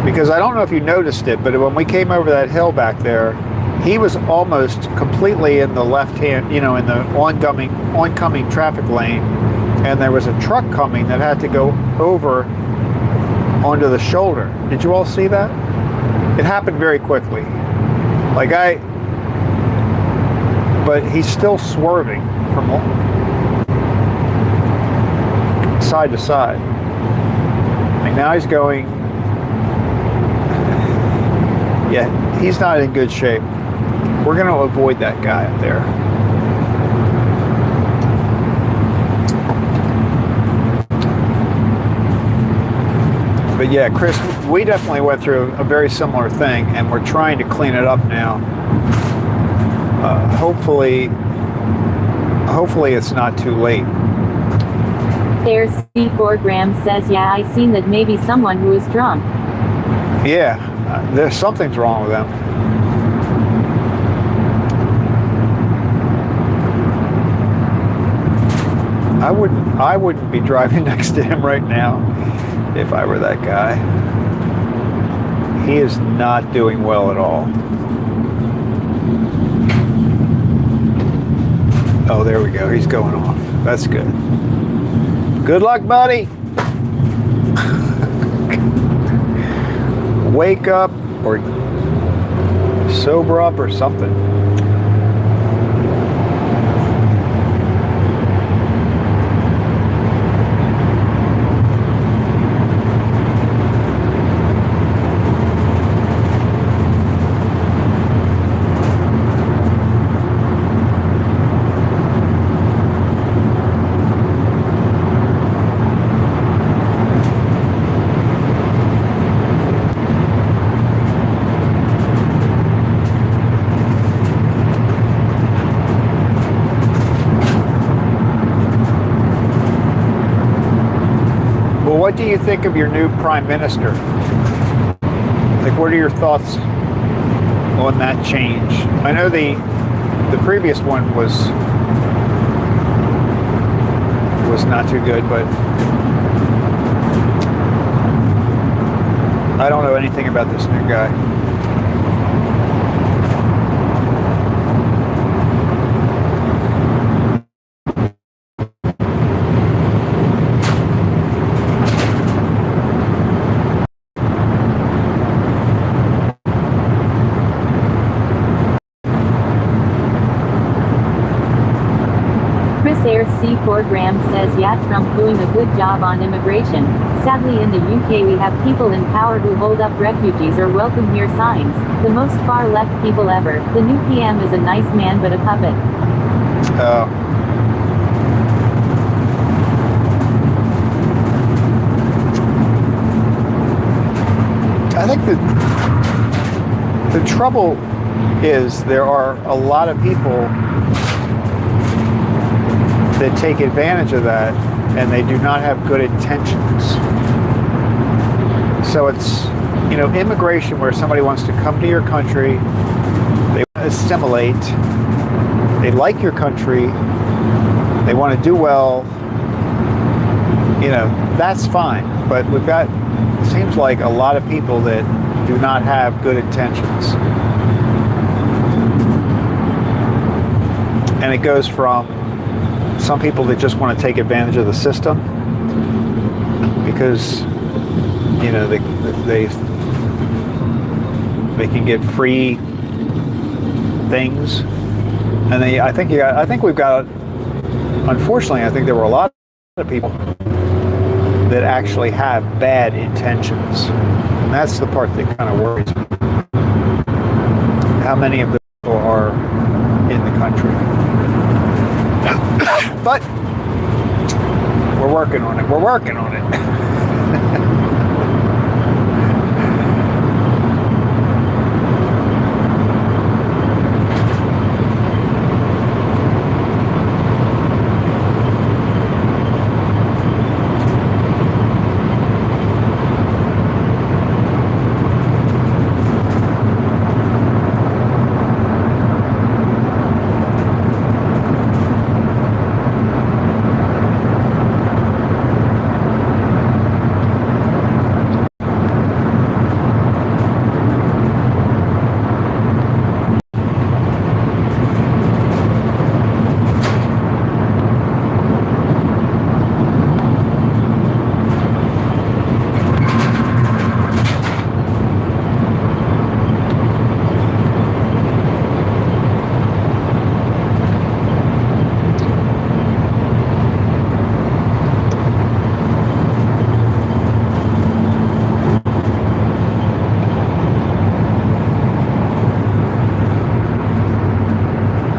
Because I don't know if you noticed it, but when we came over that hill back there, he was almost completely in the left-hand, in the oncoming traffic lane, and there was a truck coming that had to go over onto the shoulder. Did you all see that? It happened very quickly. But he's still swerving from side to side. Like now he's going... Yeah, he's not in good shape. We're going to avoid that guy up there. But yeah, Chris, we definitely went through a very similar thing, and we're trying to clean it up now. Hopefully it's not too late. There's C4 Graham says, yeah, I seen that maybe someone who is drunk. Yeah, there's something's wrong with them. I wouldn't be driving next to him right now if I were that guy. He is not doing well at all. Oh, there we go. He's going off. That's good. Good luck, buddy. Wake up or sober up or something. What do you think of your new Prime Minister? Like, what are your thoughts on that change? I know the previous one was not too good, but I don't know anything about this new guy. C4 Graham says, yeah, Trump doing a good job on immigration. Sadly in the UK we have people in power who hold up refugees or welcome here signs. The most far left people ever. The new PM is a nice man but a puppet. Oh. I think the trouble is there are a lot of people that take advantage of that, and they do not have good intentions. So it's, you know, immigration where somebody wants to come to your country, they want to assimilate, they like your country, they want to do well, you know, that's fine. But we've got, it seems like a lot of people that do not have good intentions. And it goes from some people that just want to take advantage of the system because, you know, they can get free things, and I think we've got, unfortunately, I think there were a lot of people that actually have bad intentions, and that's the part that kind of worries me. How many of the people are in the country? But we're working on it. We're working on it.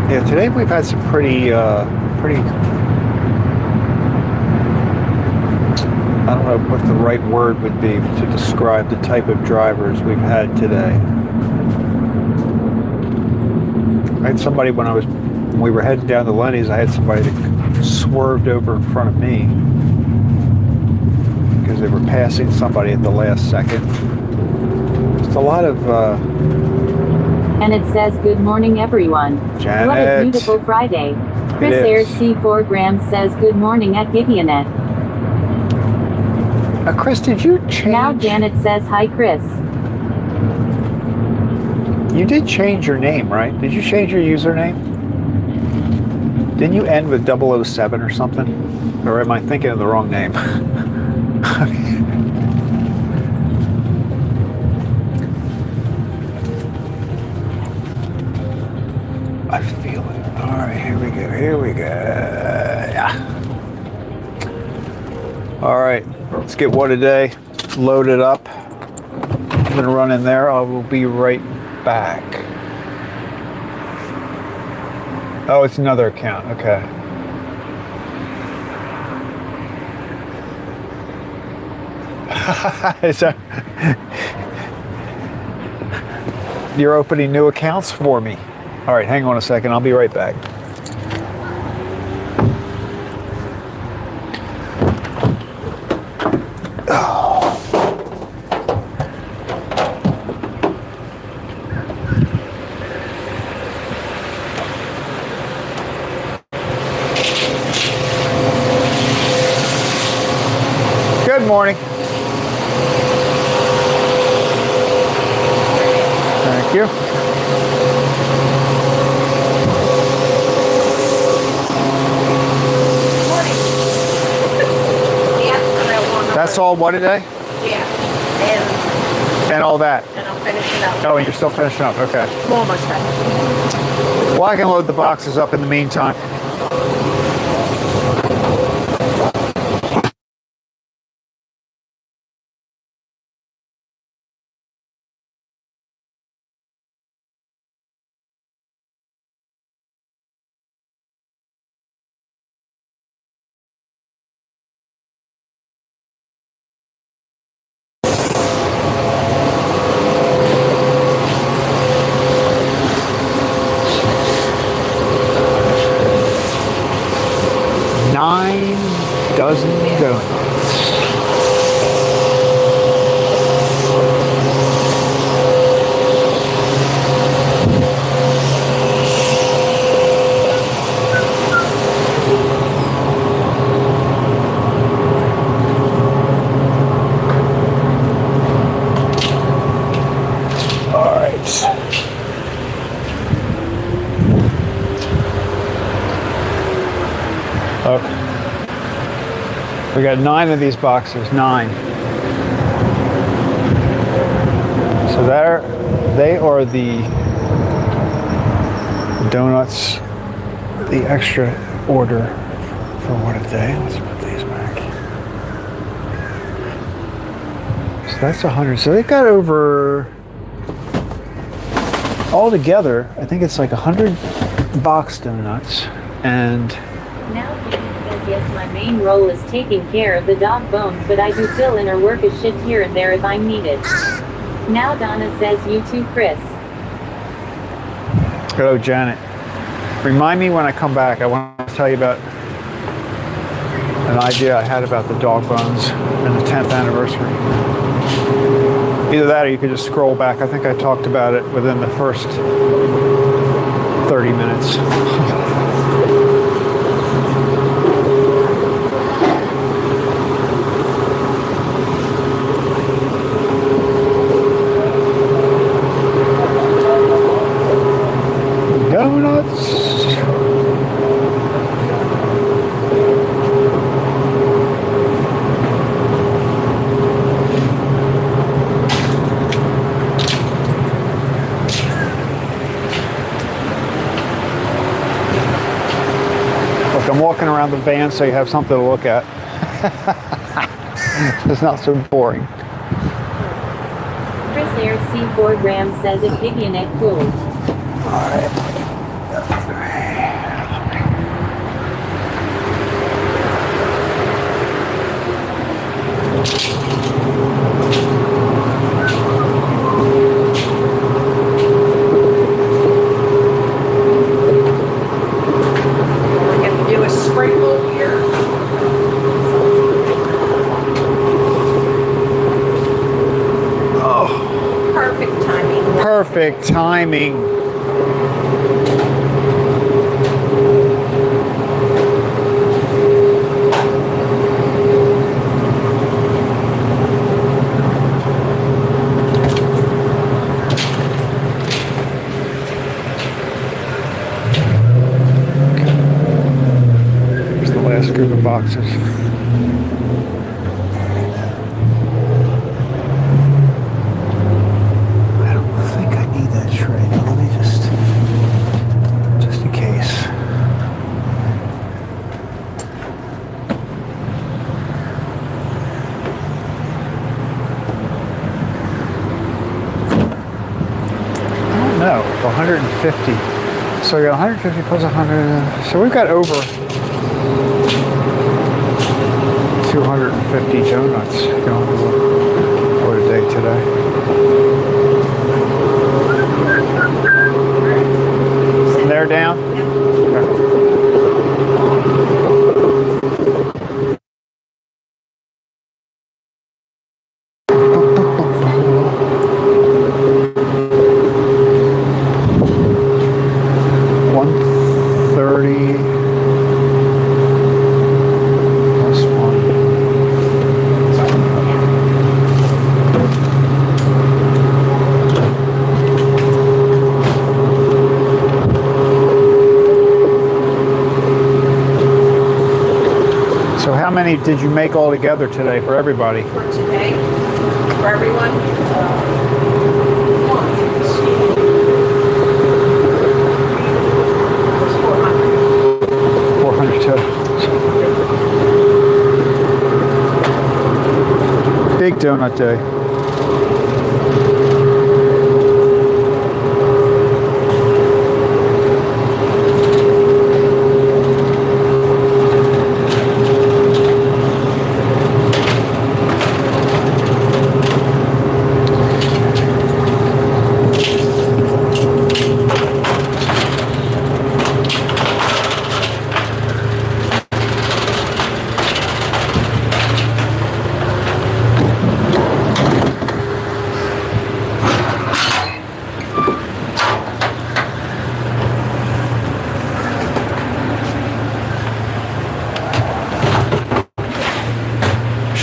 Yeah, today we've had some pretty, I don't know what the right word would be to describe the type of drivers we've had today. I had somebody when we were heading down to Lenny's, I had somebody that swerved over in front of me because they were passing somebody at the last second. Just a lot of... And it says, good morning, everyone. Janet. What a beautiful Friday. Chris Ayers C4 Grams says, good morning at Gigionet. Chris, did you change? Now Janet says, hi, Chris. You did change your name, right? Did you change your username? Didn't you end with 007 or something? Or am I thinking of the wrong name? I feel it. All right, here we go. Here we go. Yeah. All right, let's get WhatADay loaded up. I'm gonna run in there. I will be right back. Oh, it's another account. Okay. So, you're opening new accounts for me. All right, hang on a second. I'll be right back. Good morning. Thank you. That's all WhatADay? Yeah. And all that? And I'm finishing up. Oh, and you're still finishing up. Okay. I'm almost done. Well, I can load the boxes up in the meantime. 9 dozen donuts. Look, we got 9 of these boxes, 9. So there, they are the donuts, the extra order for WhatADay. Let's put these back. So that's 100. So they've got over, altogether, I think it's like 100 box donuts and. Now Katie says yes, my main role is taking care of the dog bones, but I do fill in or work a shift here and there if I'm needed. Now Donna says you too, Chris. Hello, Janet. Remind me when I come back. I want to tell you about an idea I had about the dog bones and the 10th anniversary. Either that or you could just scroll back. I think I talked about it within the first 30 minutes. Donuts. Look, I'm walking around the van so you have something to look at. It's not so boring. Chris Ayers C4 Graham says it Piggy and Egg cool. All right. We're going to do a sprinkle here. Oh, Perfect timing. perfect timing. Here's the last group of boxes. I don't think I need that tray. Now let me just in case. I don't know, 150. So we got 150 plus 100. So we've got over 250 donuts going to WhatADay today. And they're down? How many did you make all together today for everybody? For today, for everyone, 400 total. Big donut day.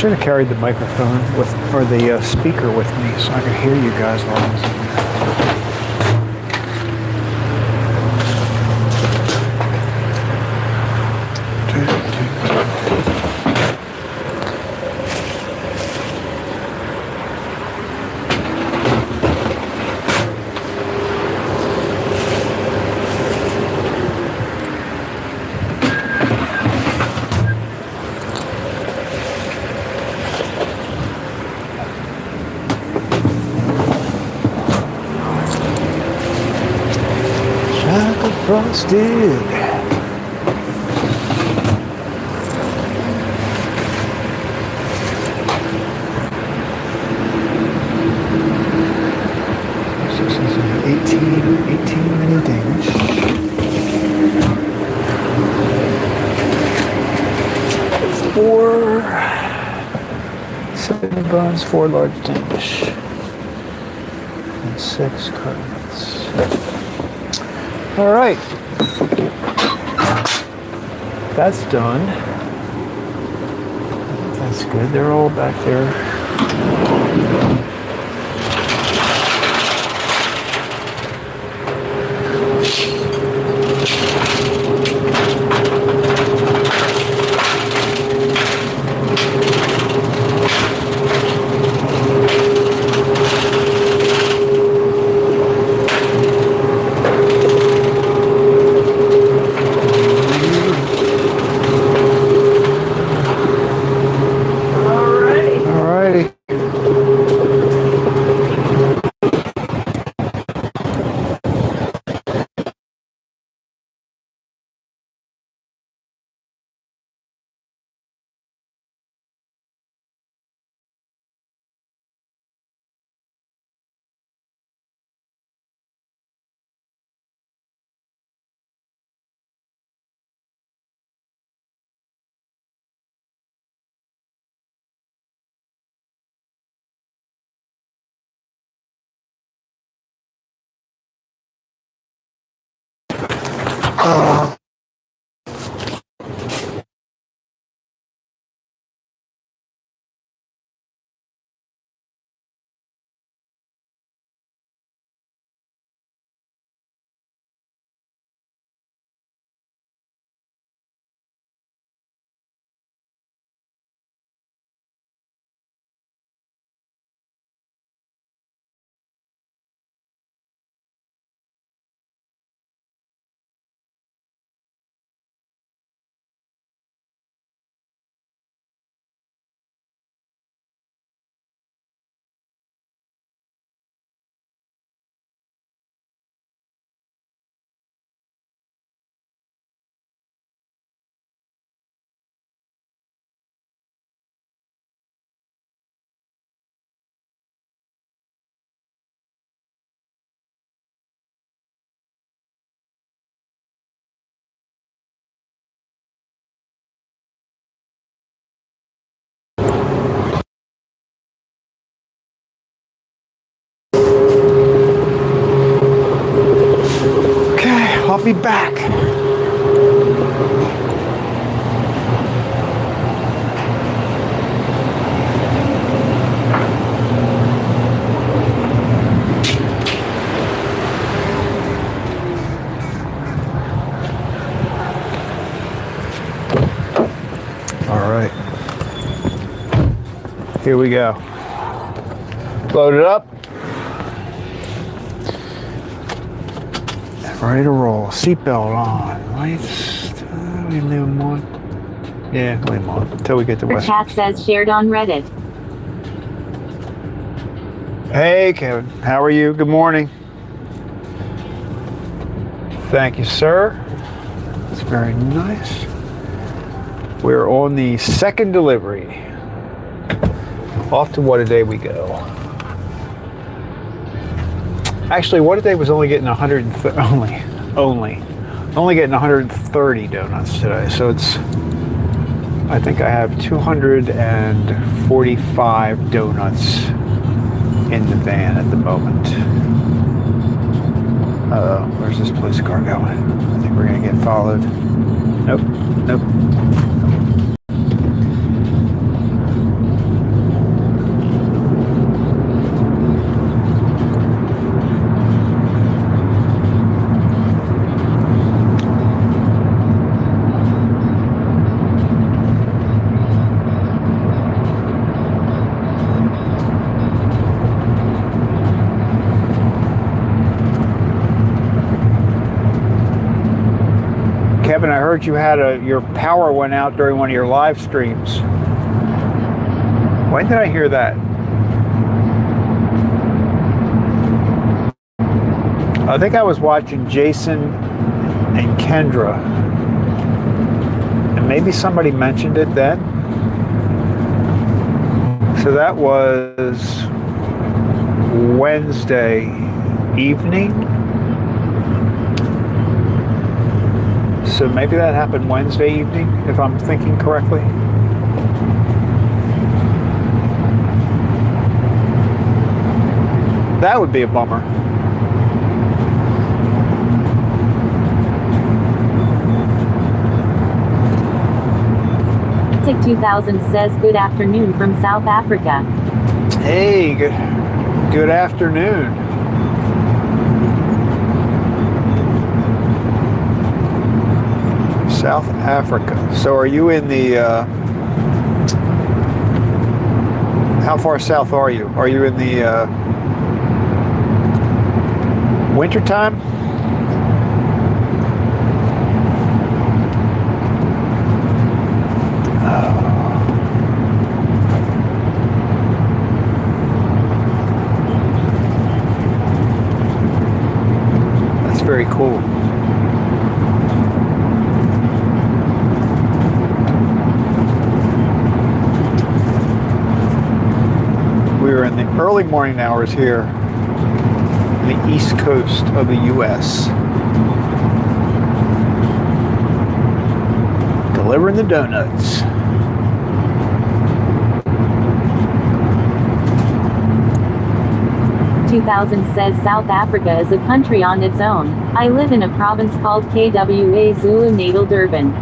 should have carried the microphone with, or the speaker with me so I could hear you guys while I was in frosted. This is an 18 mini Danish. 4 7 buns, 4 large Danish, and 6 carbonates. All right, that's done. That's good. They're all back there. I'll be back. All right. Here we go. Load it up. Ready to roll. Seatbelt on. Lights. We leave them on. Yeah, leave them on until we get to West. The chat says shared on Reddit. Hey, Kevin. How are you? Good morning. Thank you, sir. That's very nice. We're on the second delivery. Off to WhatADay we go. Actually, WhatADay was only getting only getting 130 donuts today. So it's, I think I have 245 donuts in the van at the moment. Uh-oh, where's this police car going? I think we're gonna get followed. Nope, nope. Kevin, I heard you had your power went out during one of your live streams. When did I hear that? I think I was watching Jason and Kendra, and maybe somebody mentioned it then. So that was Wednesday evening. So maybe that happened Wednesday evening, if I'm thinking correctly. That would be a bummer. Tick 2000 says good afternoon from South Africa. Hey, good afternoon. South Africa. So are you in the, how far south are you? Are you in the wintertime? That's very cool. We were in the early morning hours here on the east coast of the U.S. delivering the donuts. Says South Africa is a country on its own. I live in a province called KWA Zulu Natal Durban.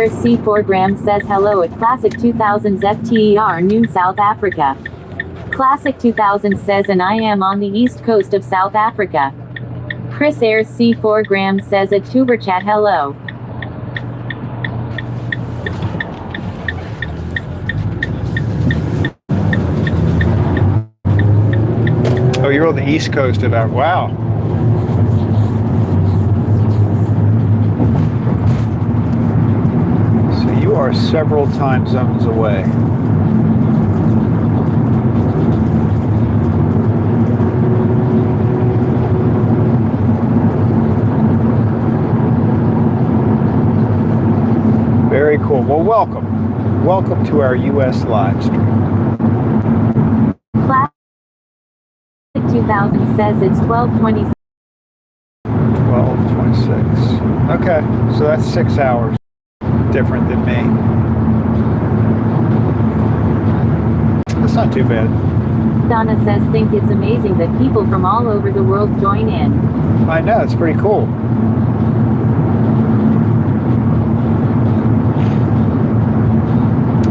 C4 Graham says hello at Classic 2000s FTER Noon South Africa. Classic 2000 says and I am on the east coast of South Africa. Chris Ayres C4 Graham says at Tuberchat hello. Oh, you're on the east coast of Africa. Wow. You are several time zones away. Very cool. Well, welcome. Welcome to our U.S. live stream. Classic 2000 says it's 12:26. 12:26. Okay, so that's 6 hours different than me. That's not too bad. Donna says think it's amazing that people from all over the world join in. I know, it's pretty cool.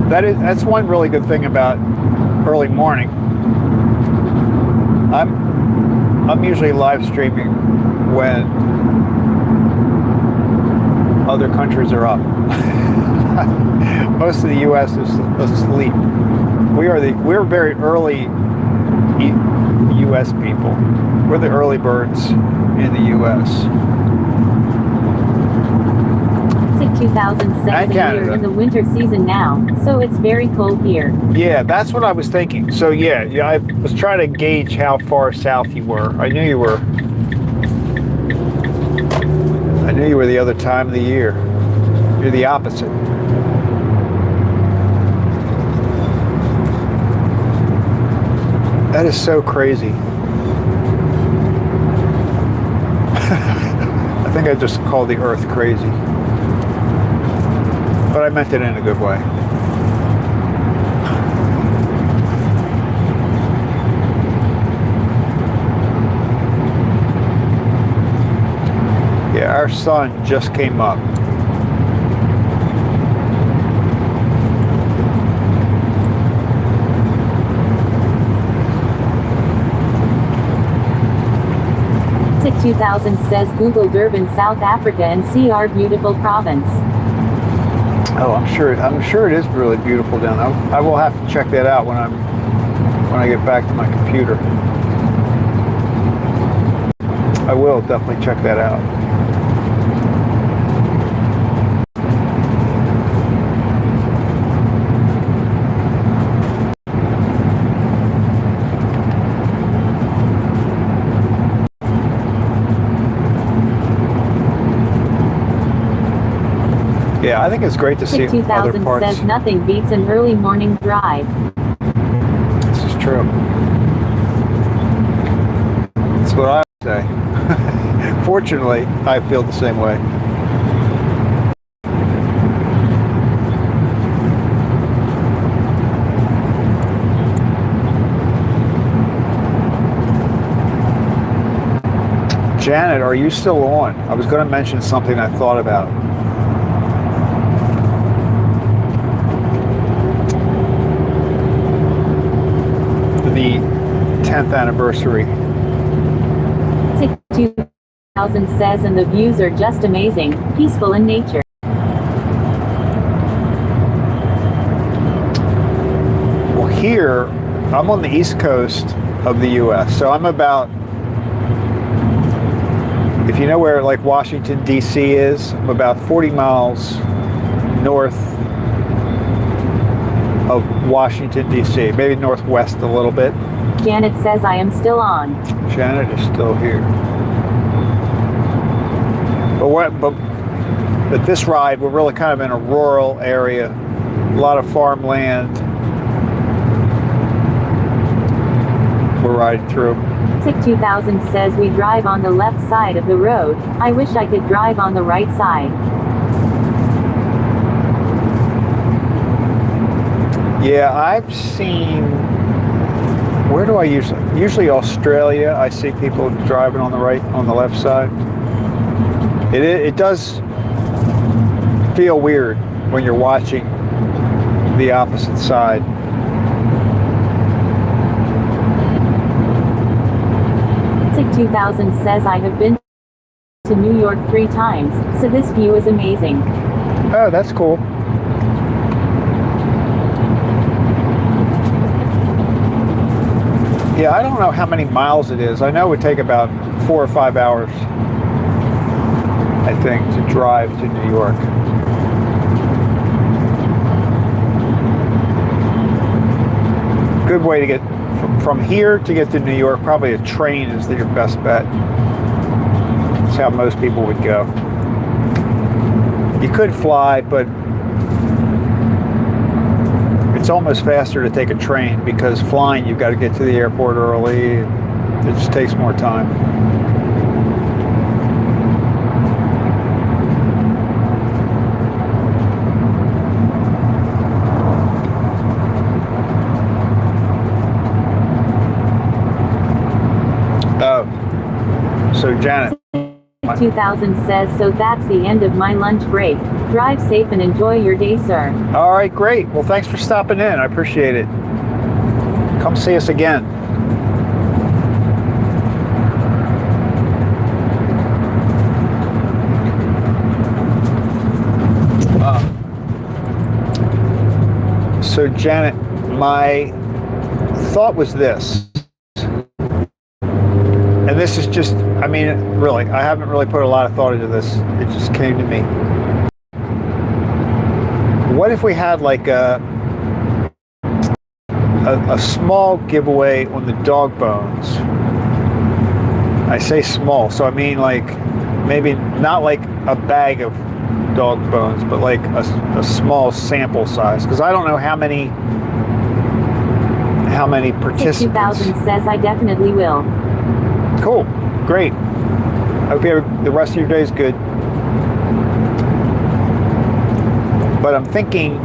That's one really good thing about early morning. I'm usually live streaming when other countries are up. Most of the U.S. is asleep. We're very early U.S. people. We're the early birds in the U.S. 2006 and we're in the winter season now, so it's very cold here. Yeah, that's what I was thinking. So yeah, I was trying to gauge how far south you were. I knew you were the other time of the year. You're the opposite. That is so crazy. I think I just called the earth crazy. But I meant it in a good way. Yeah, our sun just came up. Tick 2000 says Google Durban, South Africa and see our beautiful province. Oh, I'm sure it is really beautiful down there. I will have to check that out when I get back to my computer. I will definitely check that out. Yeah, I think it's great to see other 2000 parts. says nothing beats an early morning drive. This is true. That's what I would say. Fortunately, I feel the same way. Janet, are you still on? I was going to mention something I thought about. The 10th anniversary. 2000 says, and the views are just amazing, peaceful in nature. Well, here, I'm on the east coast of the U.S., so I'm about, if you know where like Washington, D.C. is, I'm about 40 miles north of Washington, D.C., maybe northwest a little bit. Janet says I am still on. Janet is still here. But this ride, we're really kind of in a rural area, a lot of farmland we're riding through. 2000 says we drive on the left side of the road. I wish I could drive on the right side. Yeah, I've seen, where do I usually Australia, I see people driving on the left side. It does feel weird when you're watching the opposite side. Sig 2000 says I have been to New York 3 times, so this view is amazing. Oh, that's cool. Yeah, I don't know how many miles it is. I know it would take about 4 or 5 hours, I think, to drive to New York. Good way to get from here to get to New York. Probably a train is your best bet. That's how most people would go. You could fly, but it's almost faster to take a train, because flying, you've got to get to the airport early. It just takes more time. Oh, so Janet. 2000 says, so that's the end of my lunch break. Drive safe and enjoy your day, sir. All right, great. Well, thanks for stopping in. I appreciate it. Come see us again. So, Janet, my thought was this. And this is just, I mean, really, I haven't really put a lot of thought into this. It just came to me. What if we had like a small giveaway on the dog bones? I say small, so I mean like maybe not like a bag of dog bones, but like a small sample size, because I don't know how many participants. 2000 says I definitely will. Cool, great. Hope the rest of your day is good. But I'm thinking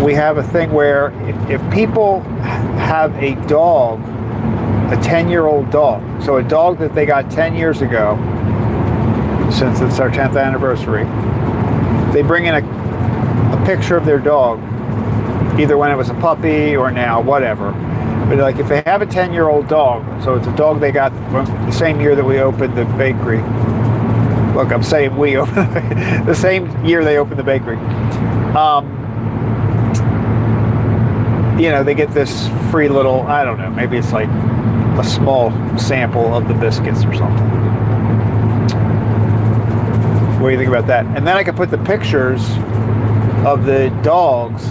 we have a thing where if people have a dog, a 10-year-old dog, so a dog that they got 10 years ago, since it's our 10th anniversary, they bring in a picture of their dog, either when it was a puppy or now, whatever. But like if they have a 10-year-old dog, so it's a dog they got from the same year that we opened the bakery, Look, I'm saying we opened the same year they opened the bakery. You know, they get this free little, I don't know, maybe it's like a small sample of the biscuits or something. What do you think about that? And then I could put the pictures of the dogs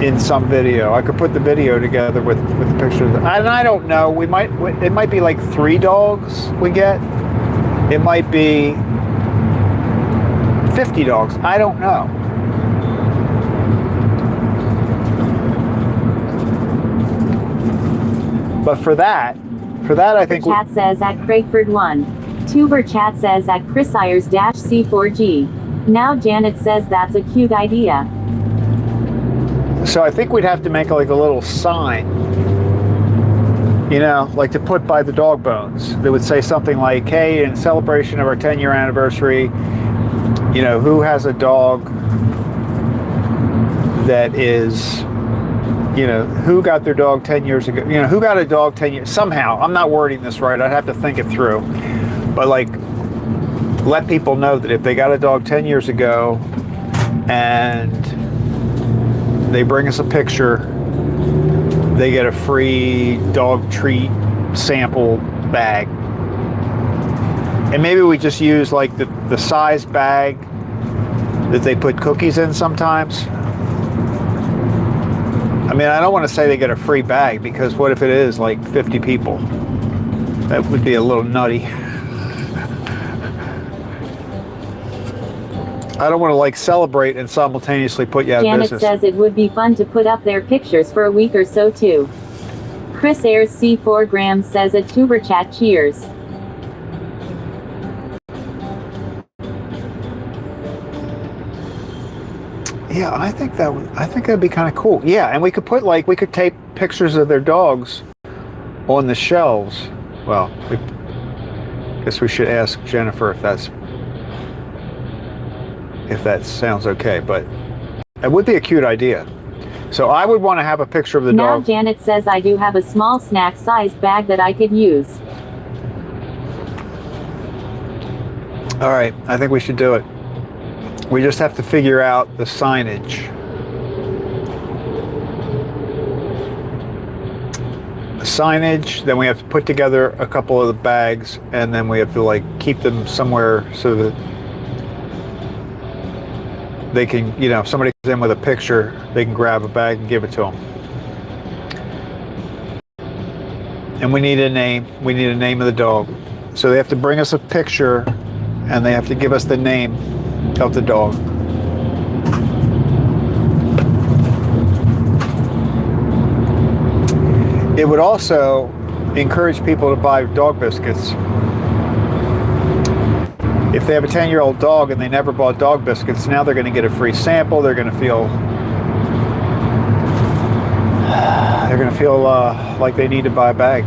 in some video. I could put the video together with the pictures. And I don't know. It might be like 3 dogs we get. It might be 50 dogs. I don't know. But for that, I think Chat says at Crayford1. Tuber chat says at Chris Ayers -C4G. Now Janet says that's a cute idea. So I think we'd have to make like a little sign, you know, like to put by the dog bones. That would say something like, hey, in celebration of our 10-year anniversary, you know, who has a dog that is, you know, who got their dog 10 years ago? You know, who got a dog 10 years? Somehow, I'm not wording this right. I'd have to think it through. But like, let people know that if they got a dog 10 years ago and they bring us a picture, they get a free dog treat sample bag. And maybe we just use like the size bag that they put cookies in sometimes. I mean, I don't want to say they get a free bag, because what if it is like 50 people? That would be a little nutty. I don't want to like celebrate and simultaneously put you out of business. Janet says it would be fun to put up their pictures for a week or so too. Chris Ayers C4 Grams says at Tuber chat cheers. Yeah, I think that'd be kind of cool. Yeah, and we could tape pictures of their dogs on the shelves. Well, I guess we should ask Jennifer if that sounds okay, but it would be a cute idea. So I would want to have a picture of the now dog. Janet says I do have a small snack-sized bag that I could use. All right, I think we should do it. We just have to figure out the signage. The signage, then we have to put together a couple of the bags, and then we have to like keep them somewhere so that they can, you know, if somebody comes in with a picture, they can grab a bag and give it to them. And we need a name. We need a name of the dog. So they have to bring us a picture, and they have to give us the name of the dog. It would also encourage people to buy dog biscuits. If they have a 10-year-old dog and they never bought dog biscuits, now they're going to get a free sample. They're going to feel like they need to buy a bag.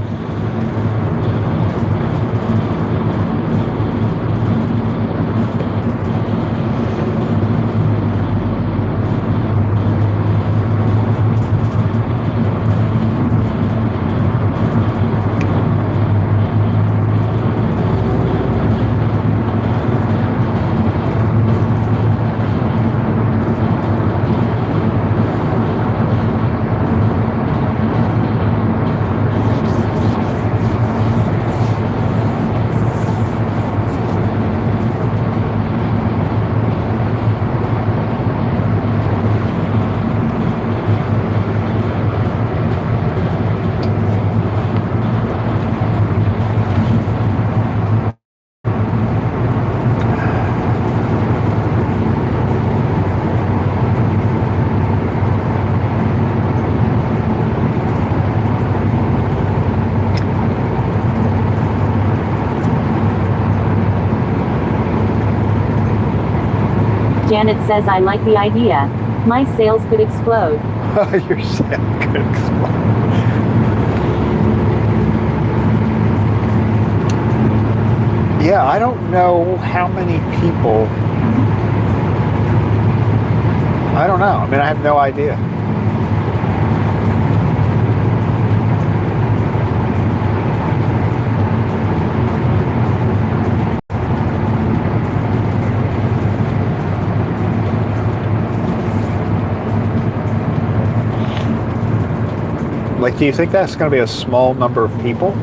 Janet says I like the idea. My sales could explode. Your sale could explode. Yeah, I don't know how many people. I don't know. I mean, I have no idea. Like, do you think that's going to be a small number of people?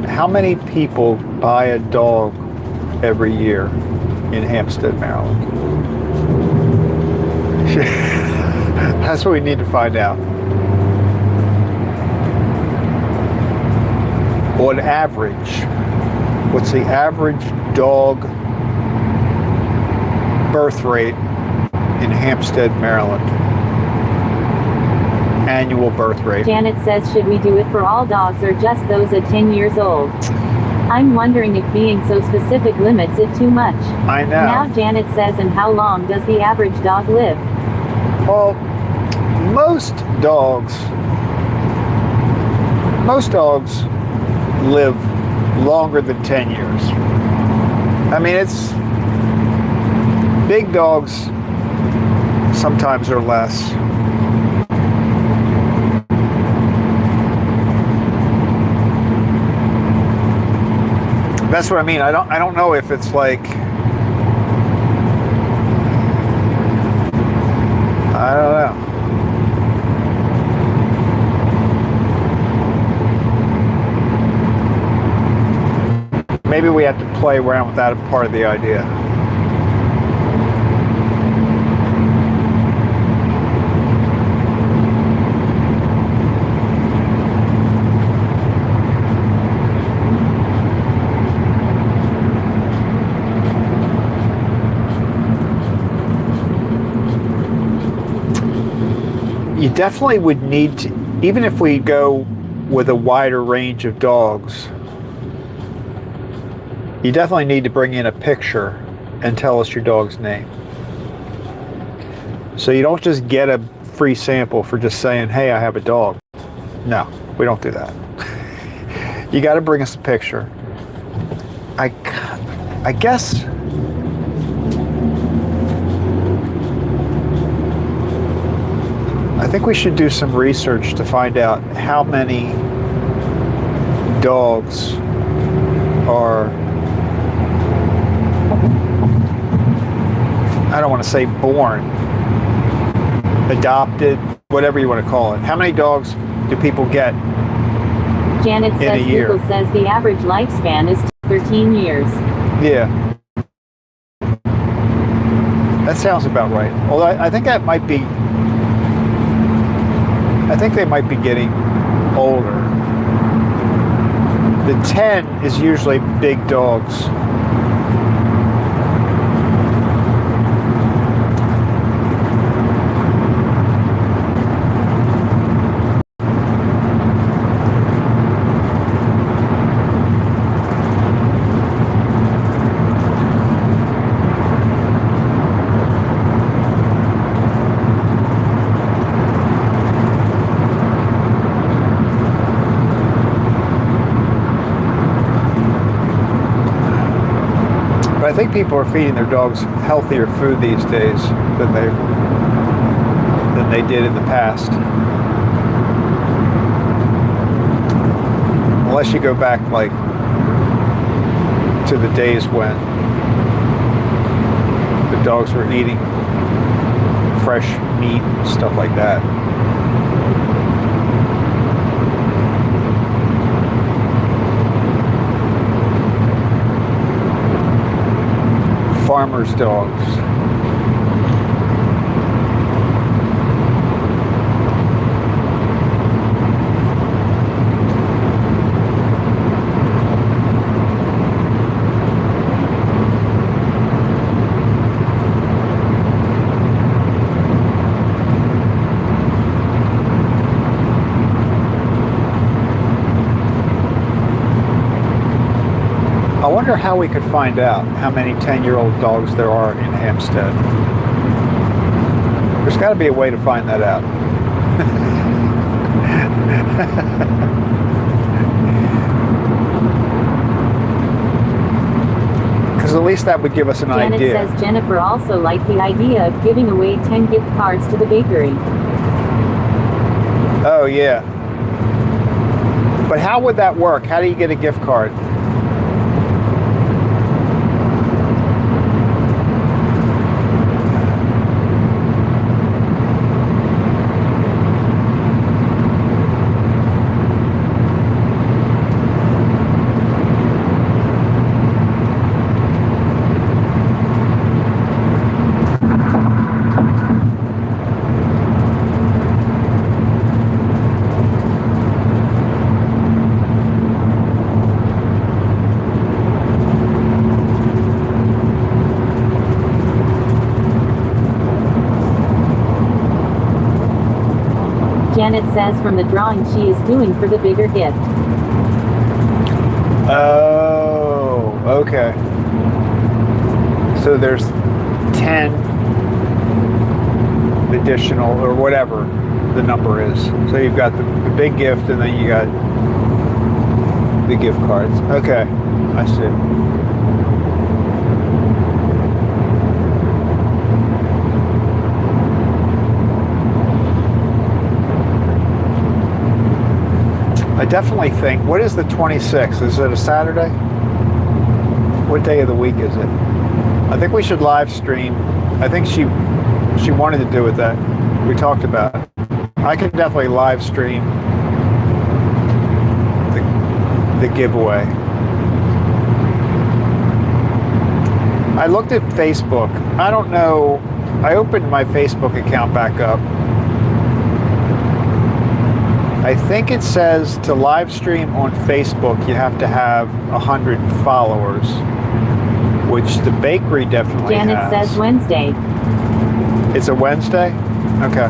How many people buy a dog every year in Hampstead, Maryland? That's what we need to find out. On average, what's the average dog birth rate in Hampstead, Maryland? Annual birth rate. Janet says, should we do it for all dogs or just those at 10 years old? I'm wondering if being so specific limits it too much. I know. Now Janet says, and how long does the average dog live? Well, most dogs live longer than 10 years. I mean, it's big dogs sometimes are less. That's what I mean. I don't know if it's like, I don't know. Maybe we have to play around with that part of the idea. You definitely would need to, even if we go with a wider range of dogs, you definitely need to bring in a picture and tell us your dog's name. So you don't just get a free sample for just saying, hey, I have a dog. No, we don't do that. You got to bring us a picture. I guess I think we should do some research to find out how many dogs are, I don't want to say born, adopted, whatever you want to call it. How many dogs do people get Janet in says, a year? Google says the average lifespan is 13 years. Yeah. That sounds about right. Although I think that might be, I think they might be getting older. The 10 is usually big dogs. But I think people are feeding their dogs healthier food these days than they did in the past. Unless you go back like to the days when the dogs were eating fresh meat and stuff like that. Farmers' dogs. I wonder how we could find out how many 10-year-old dogs there are in Hampstead. There's got to be a way to find that out. Because at least that would give us an Janet idea. says Jennifer also liked the idea of giving away 10 gift cards to the bakery. Oh, yeah. But how would that work? How do you get a gift card? Janet says from the drawing she is doing for the bigger gift. Oh, okay. So there's 10 additional, or whatever the number is. So you've got the big gift, and then you got the gift cards. Okay, I see. I definitely think, what is the 26th? Is it a Saturday? What day of the week is it? I think we should live stream. I think she wanted to do it that we talked about it. I can definitely live stream the giveaway. I looked at Facebook. I don't know. I opened my Facebook account back up. I think it says to live stream on Facebook, you have to have 100 followers, which the bakery definitely Janet has. says Wednesday. It's a Wednesday? Okay.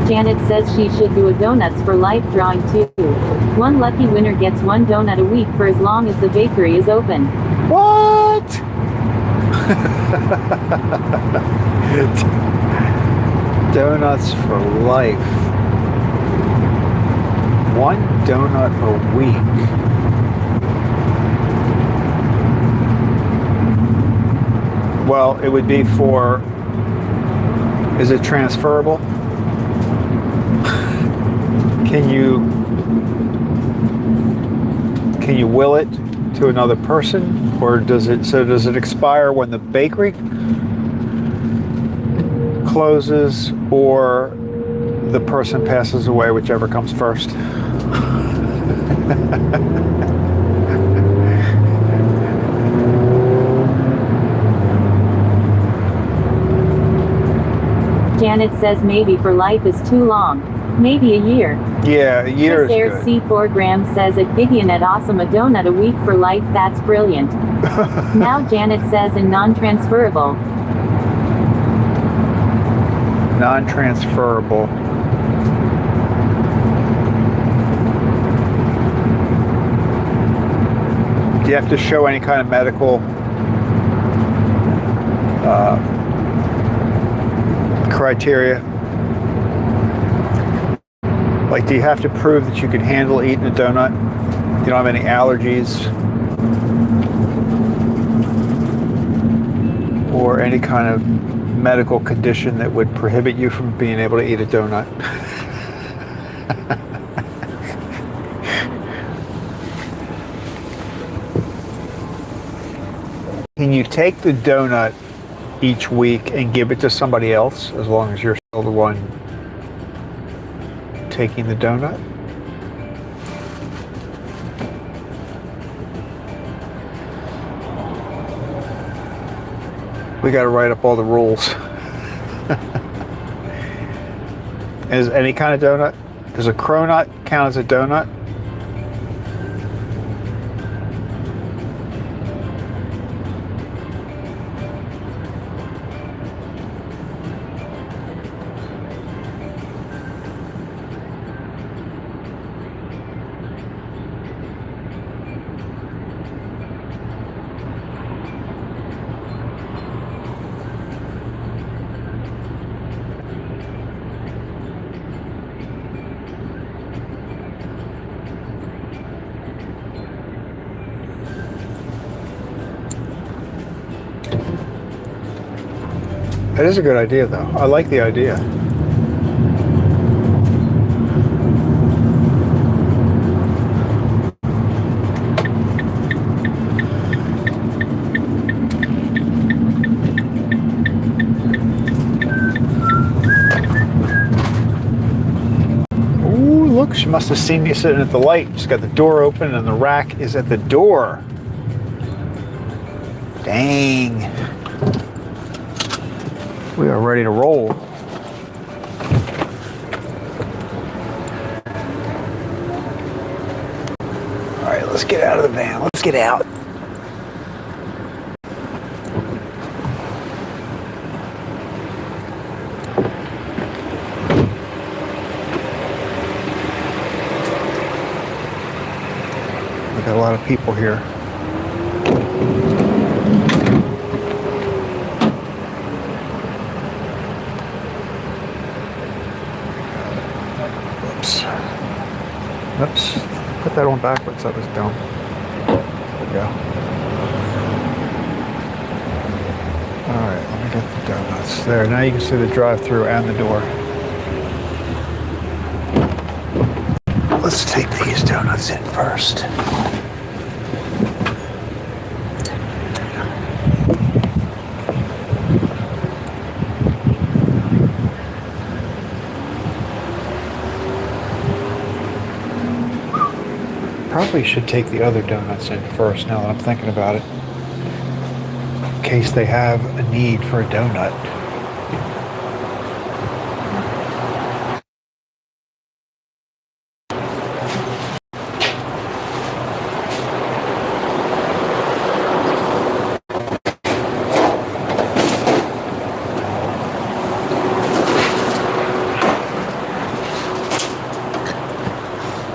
Janet says she should do a Donuts for Life drawing too. One lucky winner gets one donut a week for as long as the bakery is open. What? Donuts for life. One donut a week. Well, it would be for, is it transferable? Can you will it to another person, or does it expire when the bakery closes or the person passes away, whichever comes first? Janet says maybe for life is too long. Maybe a year. Yeah, a year is Chris good. C4 Graham says at Gideon at Awesome a donut a week for life, that's brilliant. Now Janet says in non-transferable. Non-transferable. Do you have to show any kind of medical criteria? Like, do you have to prove that you can handle eating a donut? You don't have any allergies? Or any kind of medical condition that would prohibit you from being able to eat a donut? Can you take the donut each week and give it to somebody else, as long as you're still the one taking the donut? We got to write up all the rules. Is any kind of donut? Does a cronut count as a donut? That is a good idea, though. I like the idea. Ooh, look, she must have seen me sitting at the light. She's got the door open and the rack is at the door. Dang. We are ready to roll. All right, let's get out of the van. Let's get out. We got a lot of people here. Oops, put that on backwards, that was dumb. There we go. Alright, let me get the donuts. There, now you can see the drive-through and the door. Let's take these donuts in first. Probably should take the other donuts in first now that I'm thinking about it. In case they have a need for a donut.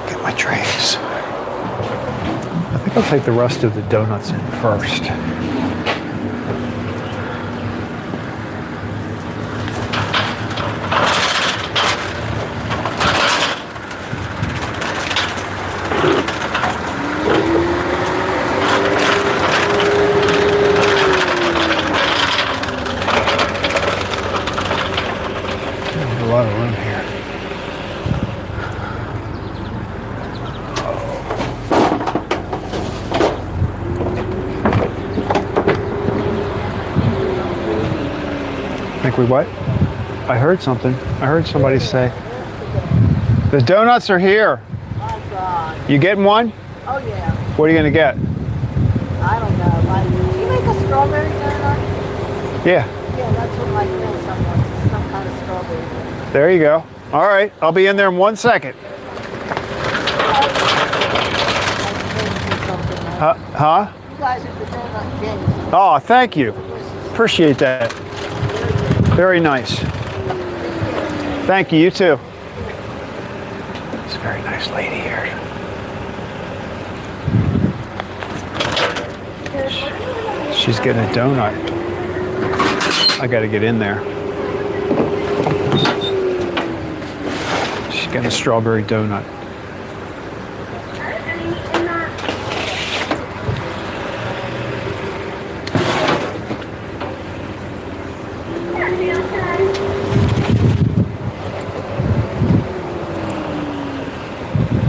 Get my trays. I'll take the rest of the donuts in first. There's a lot of room here. Think we what? I heard something. I heard somebody say, the donuts are here. My God. You getting one? Oh, yeah. What are you going to get? I don't know. Like, do you make a strawberry donut? Yeah. Yeah, that's what my grandson wants. Some kind of strawberry donut. There you go. All right. I'll be in there in 1 second. Huh? You guys are the donut kings. Oh, thank you. Appreciate that. Very nice. Thank you. You too. It's a very nice lady here. She's getting a donut. I got to get in there. She's getting a strawberry donut.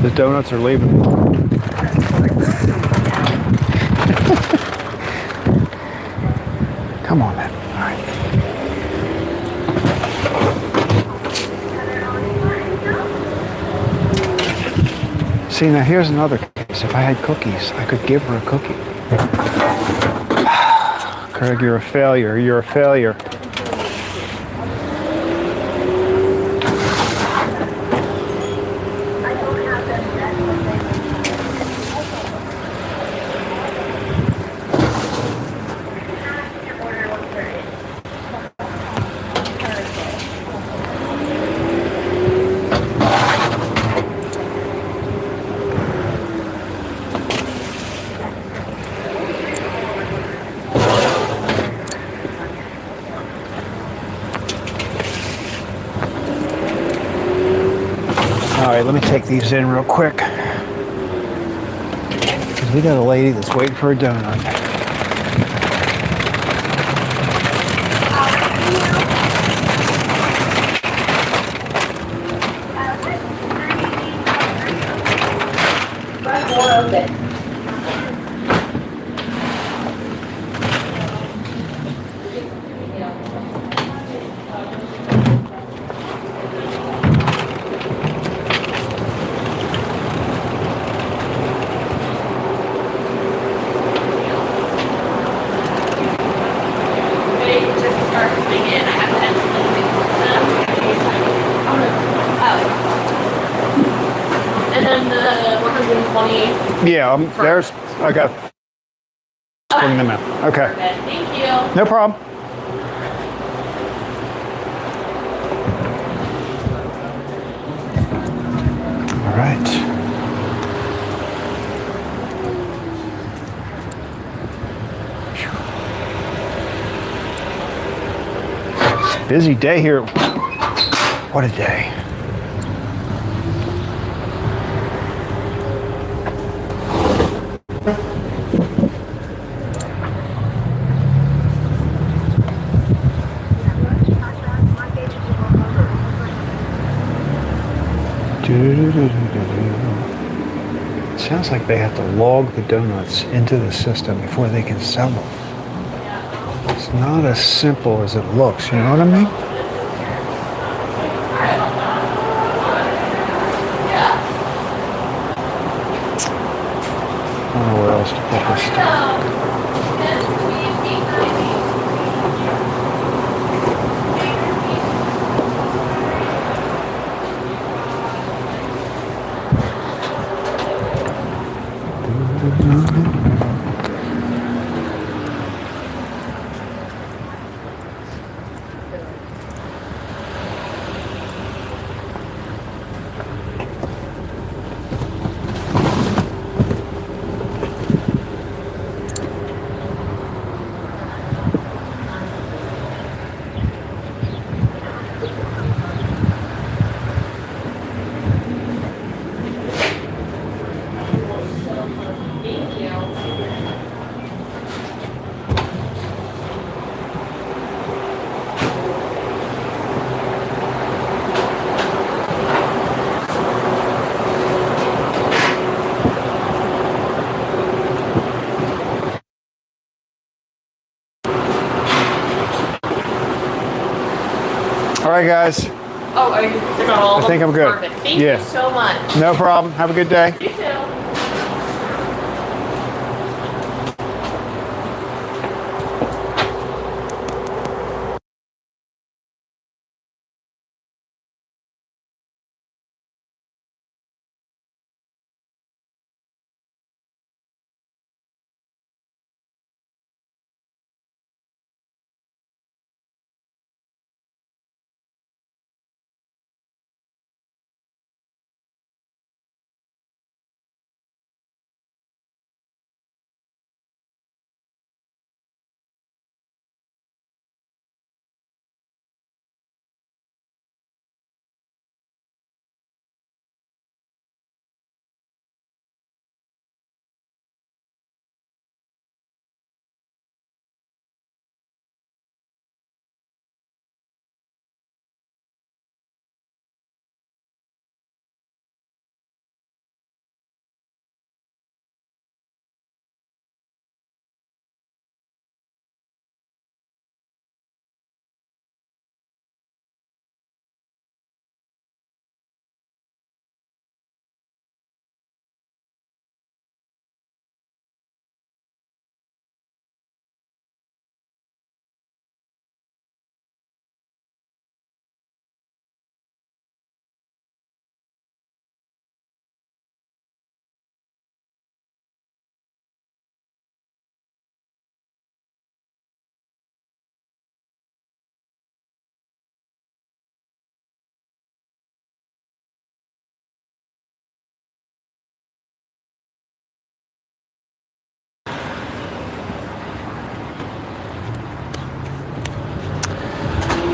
The donuts are leaving. Come on, man. All right. See, now here's another case. If I had cookies, I could give her a cookie. Craig, you're a failure. You're a failure. right, let me take these in real quick. Because we got a lady that's waiting for a donut. More of it. Yeah, there's, I got, bring them out. Okay. Thank you. No problem. All right. Busy day here. What a day. Sounds like they have to log the donuts into the system before they can sell them. It's not as simple as it looks, you know what I mean? I don't know where else to put this stuff. All right, guys. Oh, are you all? I think I'm good. Perfect. Thank you so much. No problem. Have a good day. You too.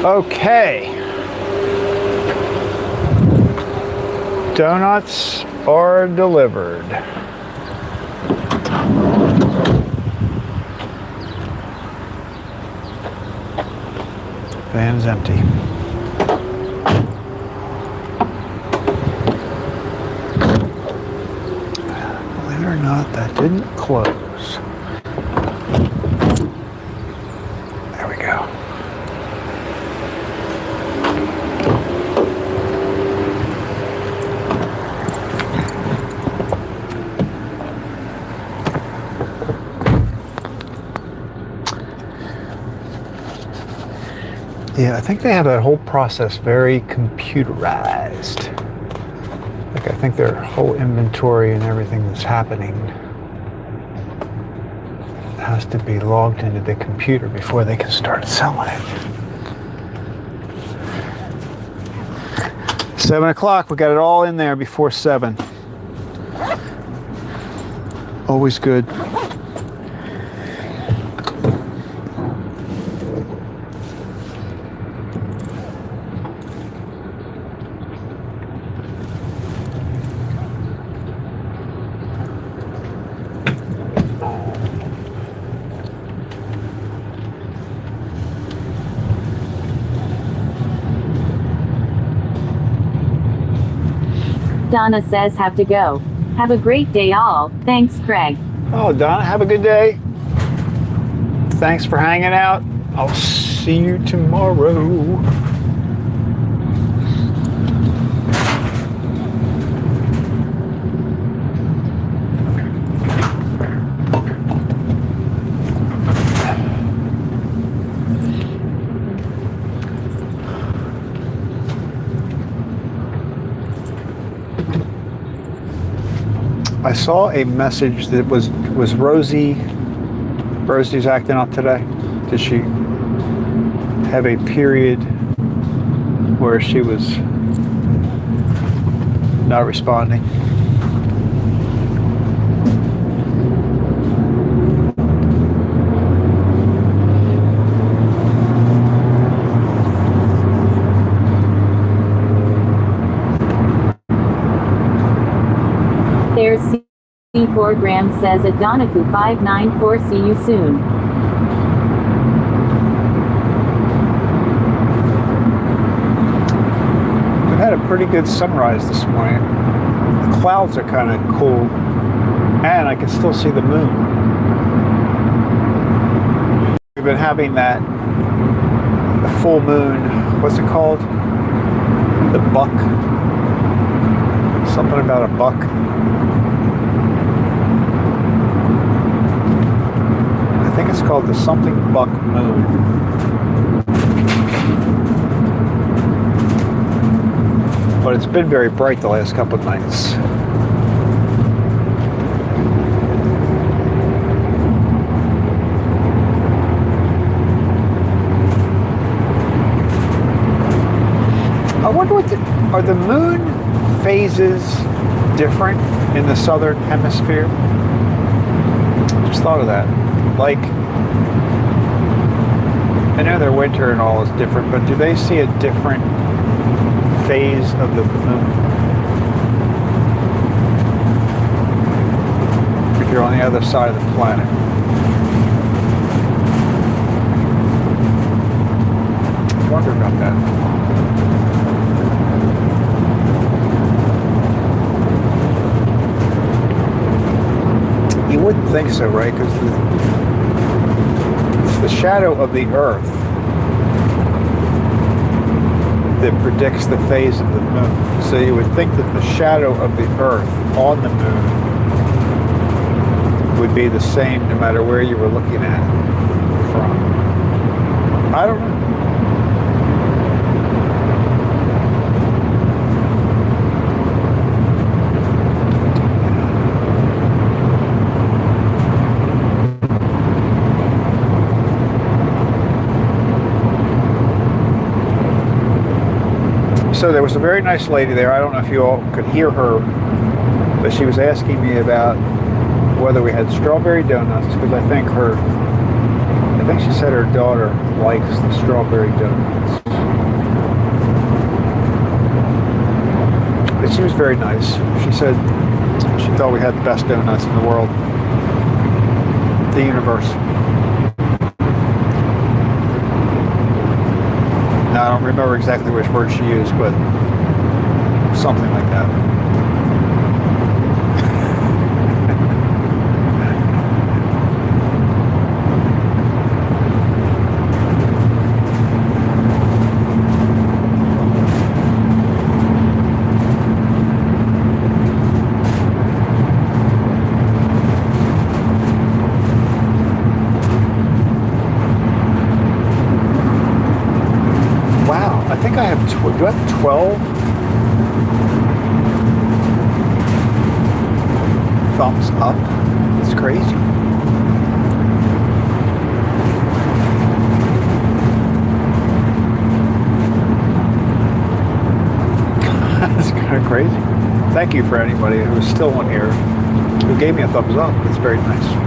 Okay. Donuts are delivered. Van's empty. Believe it or not, that didn't close. There we go. Yeah, I think they have that whole process very computerized. Like, I think their whole inventory and everything that's happening has to be logged into the computer before they can start selling it. 7 o'clock, we got it all in there before 7. Always good. Donna says have to go. Have a great day all. Thanks, Craig. Oh, Donna, have a good day. Thanks for hanging out. I'll see you tomorrow. I saw a message that was Rosie. Rosie's acting up today. Did she have a period where she was not responding? There's C4 Graham says at Donaku 594 see you soon. We've had a pretty good sunrise this morning. The clouds are kind of cool, and I can still see the moon. We've been having that full moon, what's it called? The buck. Something about a buck. I think it's called the something buck moon. But it's been very bright the last couple of nights. I wonder are the moon phases different in the southern hemisphere? Just thought of that. Like, I know their winter and all is different, but do they see a different phase of the moon? If you're on the other side of the planet. I wonder about that. You wouldn't think so, right? Because it's the shadow of the Earth that predicts the phase of the moon. So you would think that the shadow of the Earth on the moon would be the same no matter where you were looking at it from. I don't know. So there was a very nice lady there. I don't know if you all could hear her, but she was asking me about whether we had strawberry donuts, because I think she said her daughter likes the strawberry donuts. She was very nice. She said she thought we had the best donuts in the world. The universe. Now, I don't remember exactly which word she used, but something like that. I think I have, do I have 12 thumbs up? It's crazy. That's kind of crazy. Thank you for anybody who's still on here who gave me a thumbs up. It's very nice.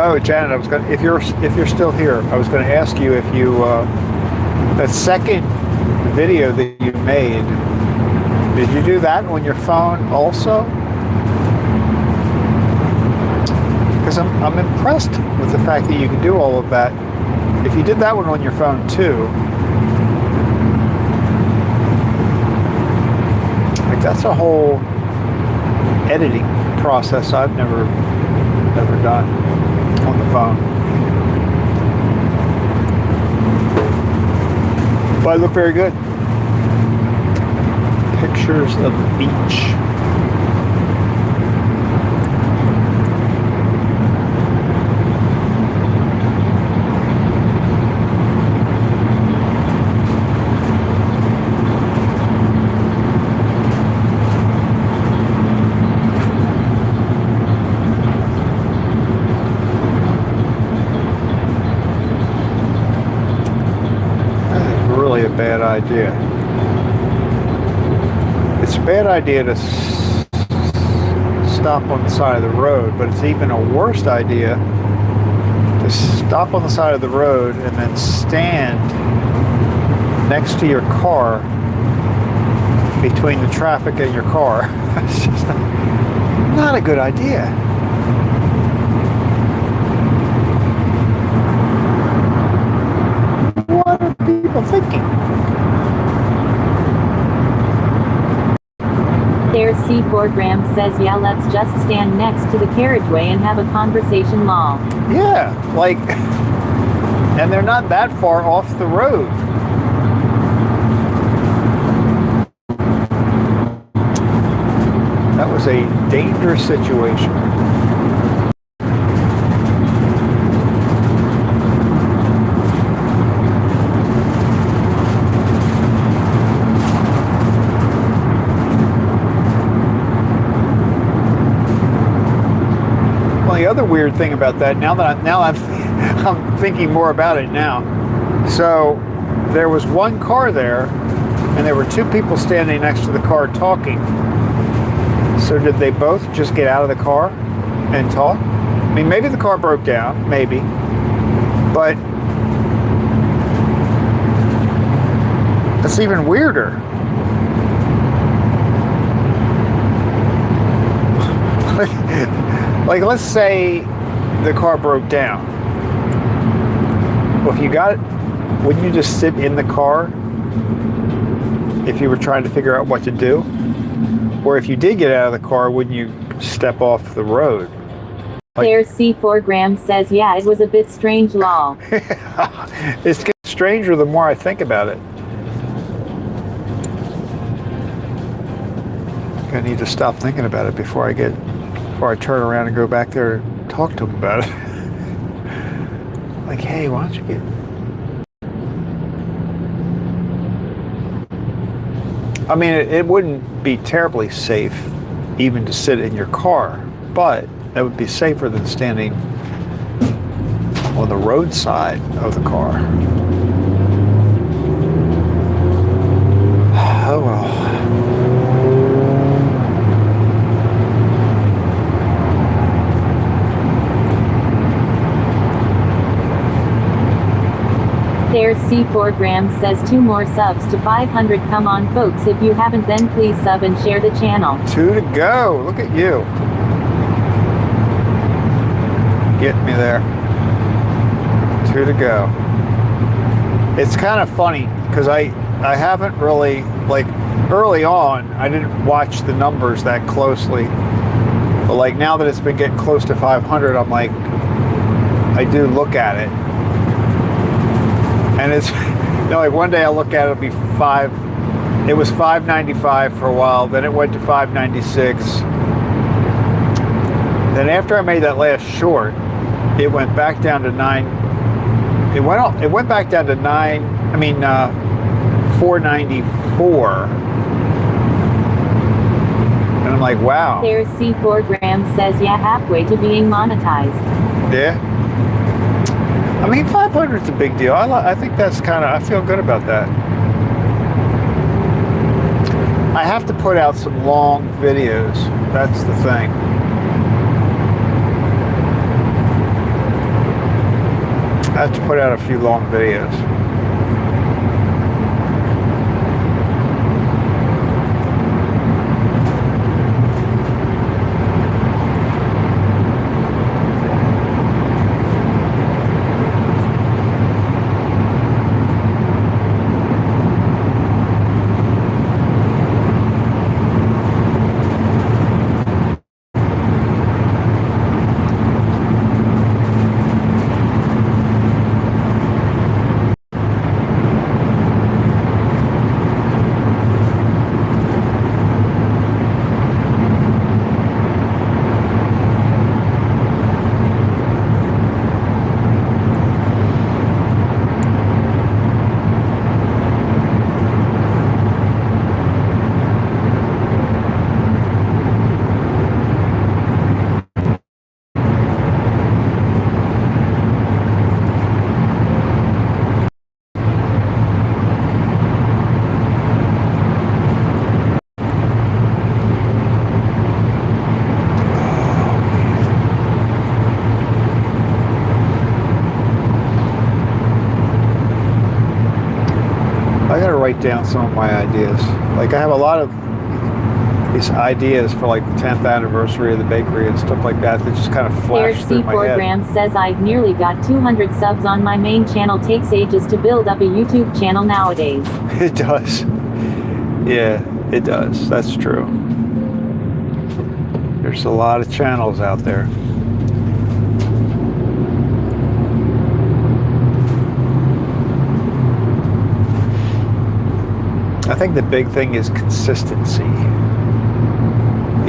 Oh, Janet, I was going. If you're still here, I was going to ask you if you that second video that you made. Did you do that on your phone also? Because I'm impressed with the fact that you can do all of that. If you did that one on your phone too, like that's a whole editing process I've never done on the phone. But I look very good. Pictures of the beach. A bad idea. It's a bad idea to stop on the side of the road, but it's even a worse idea to stop on the side of the road and then stand next to your car between the traffic and your car. It's just not a good idea. What are people thinking? There's C4 Graham says, yeah, let's just stand next to the carriageway and have a conversation, lol. Yeah, like, and they're not that far off the road. That was a dangerous situation. The other weird thing about that, I'm thinking more about it now. So there was one car there, and there were two people standing next to the car talking. So did they both just get out of the car and talk? I mean, maybe the car broke down, maybe, but that's even weirder. Like, let's say the car broke down. Well, if you got it, wouldn't you just sit in the car if you were trying to figure out what to do? Or if you did get out of the car, wouldn't you step off the road? There's C4 Graham says, yeah, it was a bit strange, lol. It's getting stranger the more I think about it. I need to stop thinking about it before I turn around and go back there and talk to him about it. Like, hey, why don't you get... I mean, it wouldn't be terribly safe even to sit in your car, but that would be safer than standing on the roadside of the car. Oh well. There's C4 Graham says 2 more subs to 500. Come on folks, if you haven't then please sub and share the channel. 2 to go. Look at you. Get me there. 2 to go. It's kind of funny because I haven't really, like, early on I didn't watch the numbers that closely, but like now that it's been getting close to 500, I'm like, I do look at it, and it's, you know, like one day I'll look at it, it'll be it was 595 for a while, then it went to 596, then after I made that last short, it went back down to 9. It went back down to 494. And I'm like, wow. There's C4 Graham says, yeah, halfway to being monetized. Yeah. I mean, 500 is a big deal. I think that's kind of, I feel good about that. I have to put out some long videos. That's the thing. I have to put out a few long videos. Write down some of my ideas. Like I have a lot of these ideas for like the 10th anniversary of the bakery and stuff like that that just kind of flash There's through my C4 head. Graham says, I've nearly got 200 subs on my main channel. Takes ages to build up a YouTube channel nowadays. It does. Yeah, it does. That's true. There's a lot of channels out there. I think the big thing is consistency.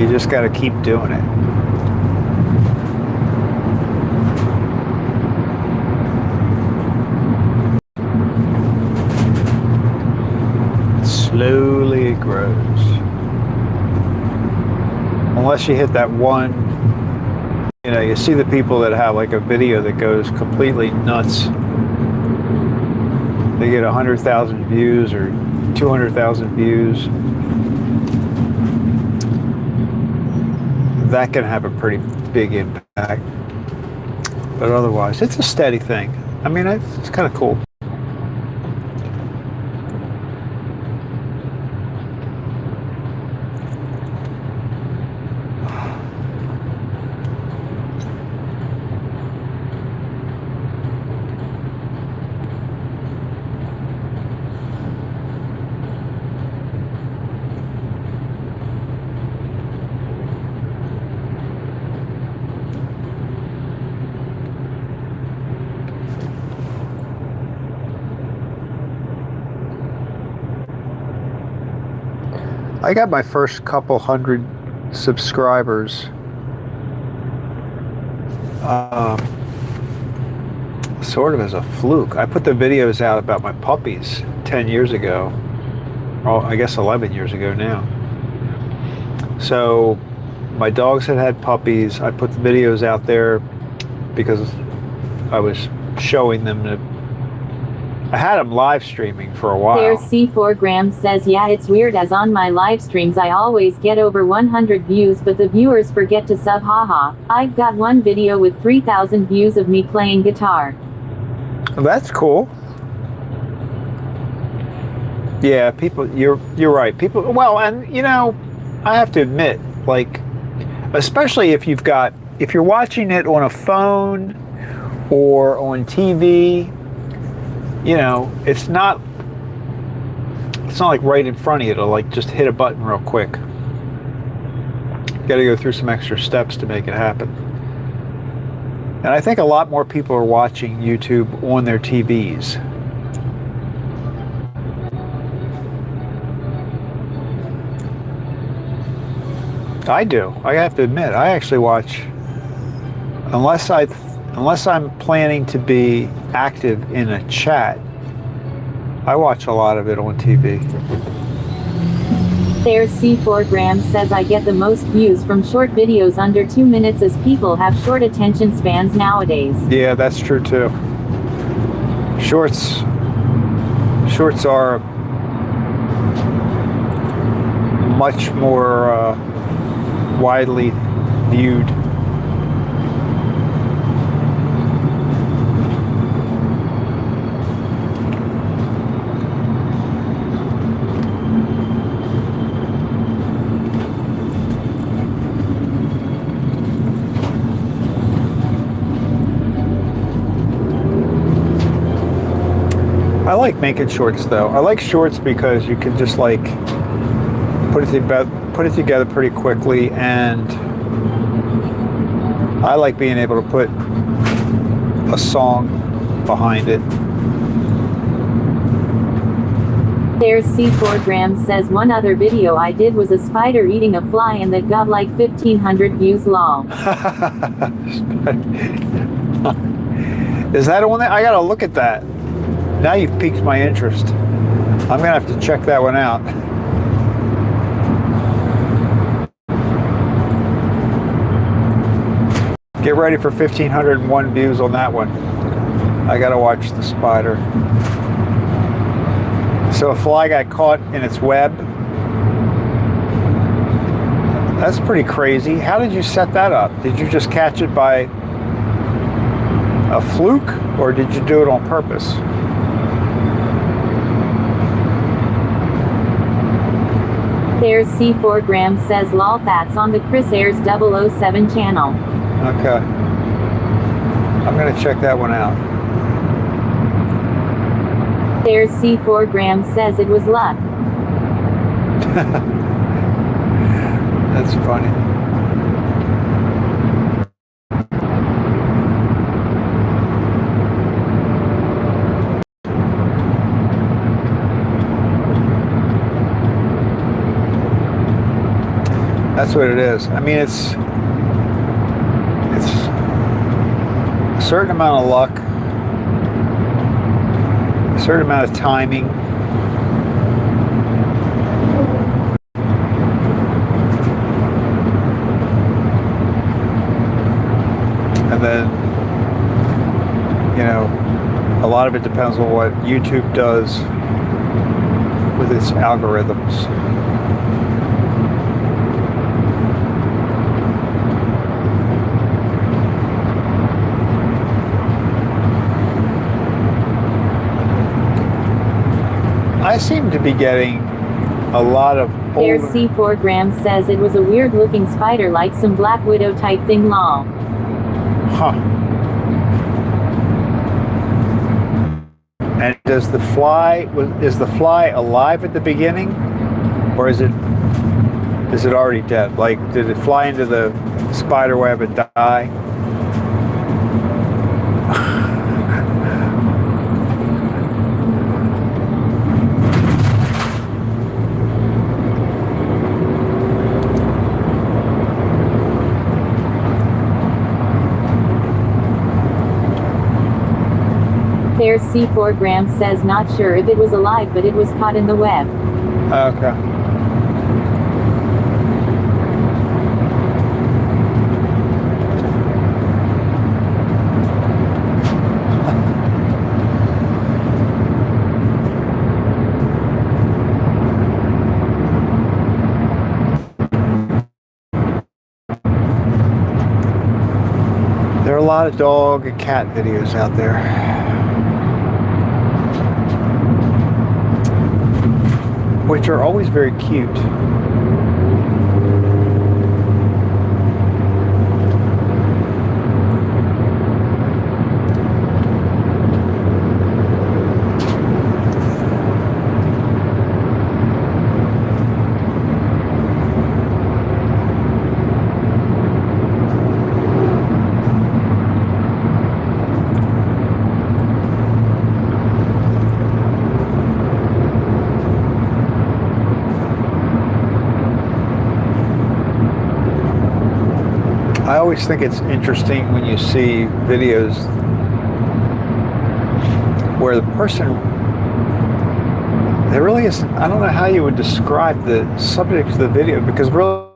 You just got to keep doing it. Slowly it grows. Unless you hit that one, you know, you see the people that have like a video that goes completely nuts. They get 100,000 views or 200,000 views. That can have a pretty big impact. But otherwise, it's a steady thing. I mean, it's kind of cool. I got my first couple hundred subscribers sort of as a fluke. I put the videos out about my puppies 10 years ago. Oh, I guess 11 years ago now. So my dogs had puppies. I put the videos out there because I was showing them to. I had them live streaming for a while. There's C4 Grams says, yeah, it's weird as on my live streams I always get over 100 views but the viewers forget to sub, haha. I've got one video with 3,000 views of me playing guitar. That's cool. Yeah, people, you're right. People, well, and you know, I have to admit, like, especially if you're watching it on a phone or on TV, you know, it's not like right in front of you to like just hit a button real quick. You got to go through some extra steps to make it happen. And I think a lot more people are watching YouTube on their TVs. I do. I have to admit, I actually watch, unless I'm planning to be active in a chat, I watch a lot of it on TV. There's C4 Grams says, I get the most views from short videos under 2 minutes as people have short attention spans nowadays. Yeah, that's true too. Shorts are much more widely viewed. I like making shorts though. I like shorts because you can just like put it together pretty quickly, and I like being able to put a song behind it. There's C4 Grams says, one other video I did was a spider eating a fly and that got like 1,500 views long. Is that on there? I gotta look at that. Now you've piqued my interest. I'm gonna have to check that one out. Get ready for 1,501 views on that one. I gotta watch the spider. So a fly got caught in its web. That's pretty crazy. How did you set that up? Did you just catch it by a fluke, or did you do it on purpose? There's C4 Grams says, lol, that's on the Chris Ayres 007 channel. Okay. I'm gonna check that one out. There's C4 Grams says, it was luck. That's funny. That's what it is. I mean, it's a certain amount of luck, a certain amount of timing, and then, you know, a lot of it depends on what YouTube does with its algorithms. I seem to be getting a lot of older... There's C4 Grams says, it was a weird looking spider like some Black Widow type thing, lol. Huh. And is the fly alive at the beginning, or is it already dead? Like, did it fly into the spider web and die? Air C4 Graham says not sure if it was alive, but it was caught in the web. Okay. There are a lot of dog and cat videos out there. Which are always very cute. I always think it's interesting when you see videos where the person, there really isn't, I don't know how you would describe the subject of the video, because really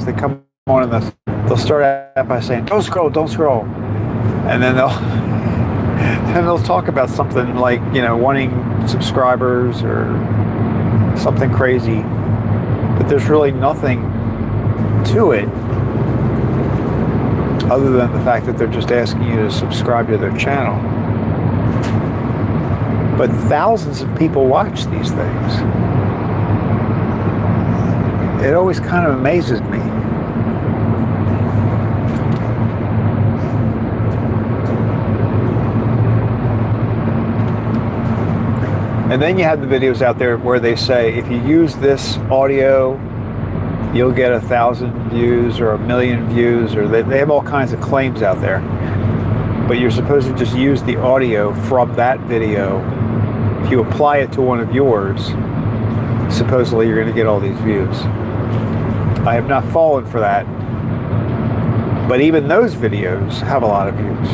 they come on and they'll start out by saying, don't scroll, and then they'll talk about something like, you know, wanting subscribers or something crazy, but there's really nothing to it other than the fact that they're just asking you to subscribe to their channel. But thousands of people watch these things. It always kind of amazes me. And then you have the videos out there where they say, if you use this audio, you'll get 1,000 views or 1,000,000 views, or they have all kinds of claims out there. But you're supposed to just use the audio from that video. If you apply it to one of yours, supposedly you're going to get all these views. I have not fallen for that. But even those videos have a lot of views.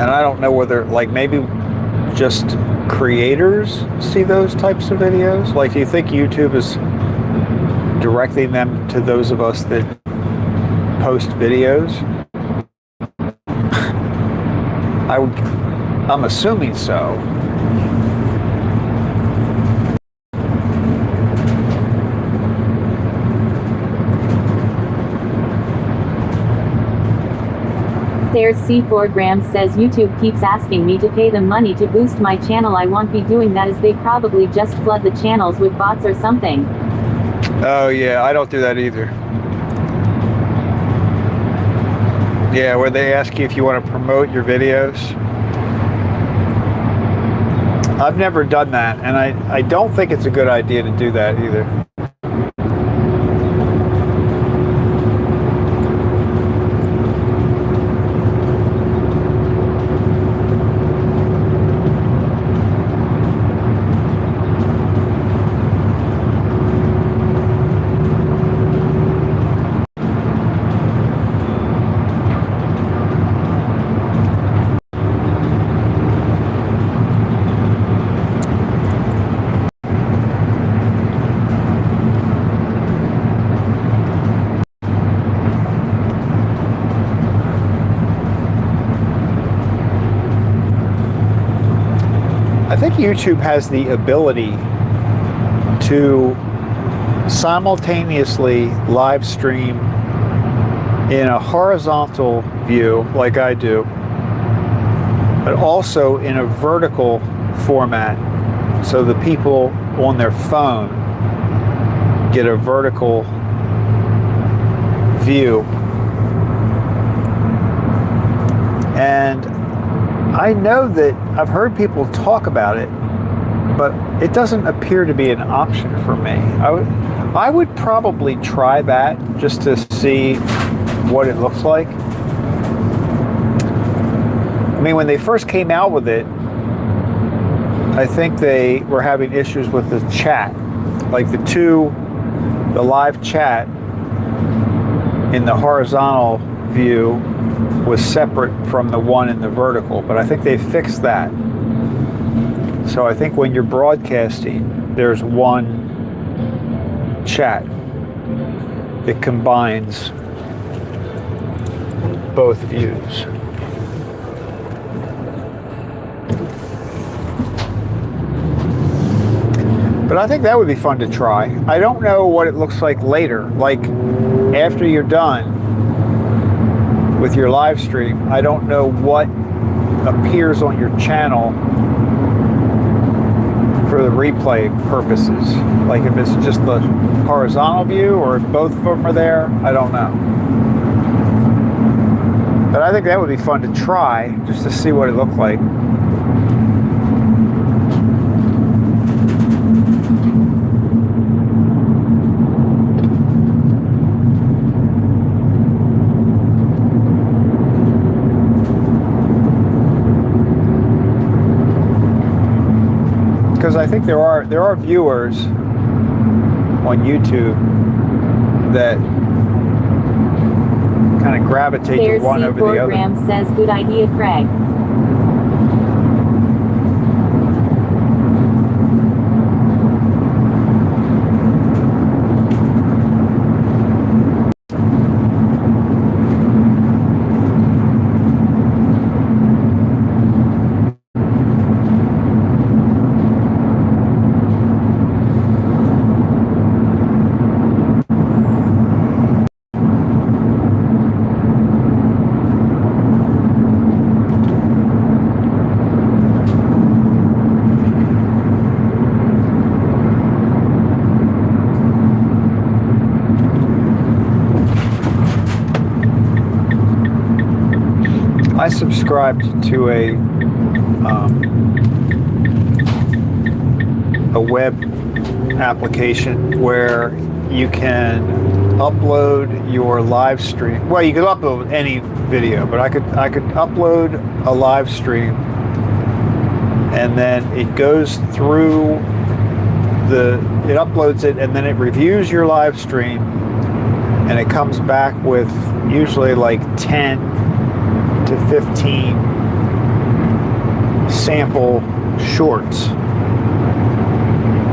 And I don't know whether, like, maybe just creators see those types of videos. Like, do you think YouTube is directing them to those of us that post videos? I'm assuming so. There's C4 Grams says YouTube keeps asking me to pay them money to boost my channel. I won't be doing that, as they probably just flood the channels with bots or something. Oh yeah, I don't do that either. Yeah, where they ask you if you want to promote your videos. I've never done that, and I don't think it's a good idea to do that either. I think YouTube has the ability to simultaneously live stream in a horizontal view, like I do, but also in a vertical format, so the people on their phone get a vertical view. And I know that I've heard people talk about it, but it doesn't appear to be an option for me. I would probably try that just to see what it looks like. I mean, when they first came out with it, I think they were having issues with the chat. Like the live chat in the horizontal view was separate from the one in the vertical, but I think they fixed that. So I think when you're broadcasting, there's one chat that combines both views. But I think that would be fun to try. I don't know what it looks like later. Like after you're done with your live stream, I don't know what appears on your channel for the replay purposes. Like if it's just the horizontal view or if both of them are there, I don't know. But I think that would be fun to try just to see what it looked like. Because I think there are viewers on YouTube that kind of gravitate to one over the other. Graham says, good idea, Craig. I subscribed to a web application where you can upload your live stream. Well, you could upload any video, but I could upload a live stream, and then it goes through it uploads it, and then it reviews your live stream, and it comes back with usually like 10 to 15 sample shorts.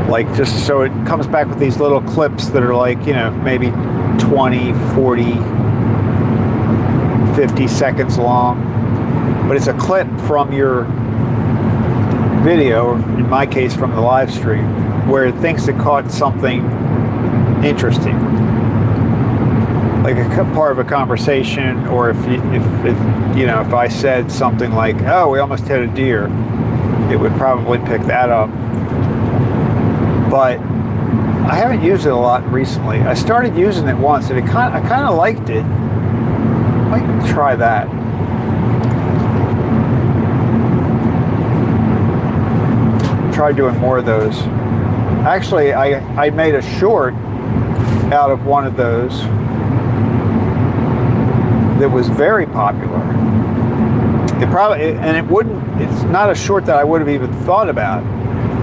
Like, just so it comes back with these little clips that are like, you know, maybe 20, 40, 50 seconds long. But it's a clip from your video, or in my case from the live stream, where it thinks it caught something interesting. Like a part of a conversation, or if I said something like, oh, we almost hit a deer, it would probably pick that up. But I haven't used it a lot recently. I started using it once, and I kind of liked it. I might try that. Try doing more of those. Actually, I made a short out of one of those that was very popular. It's not a short that I would have even thought about,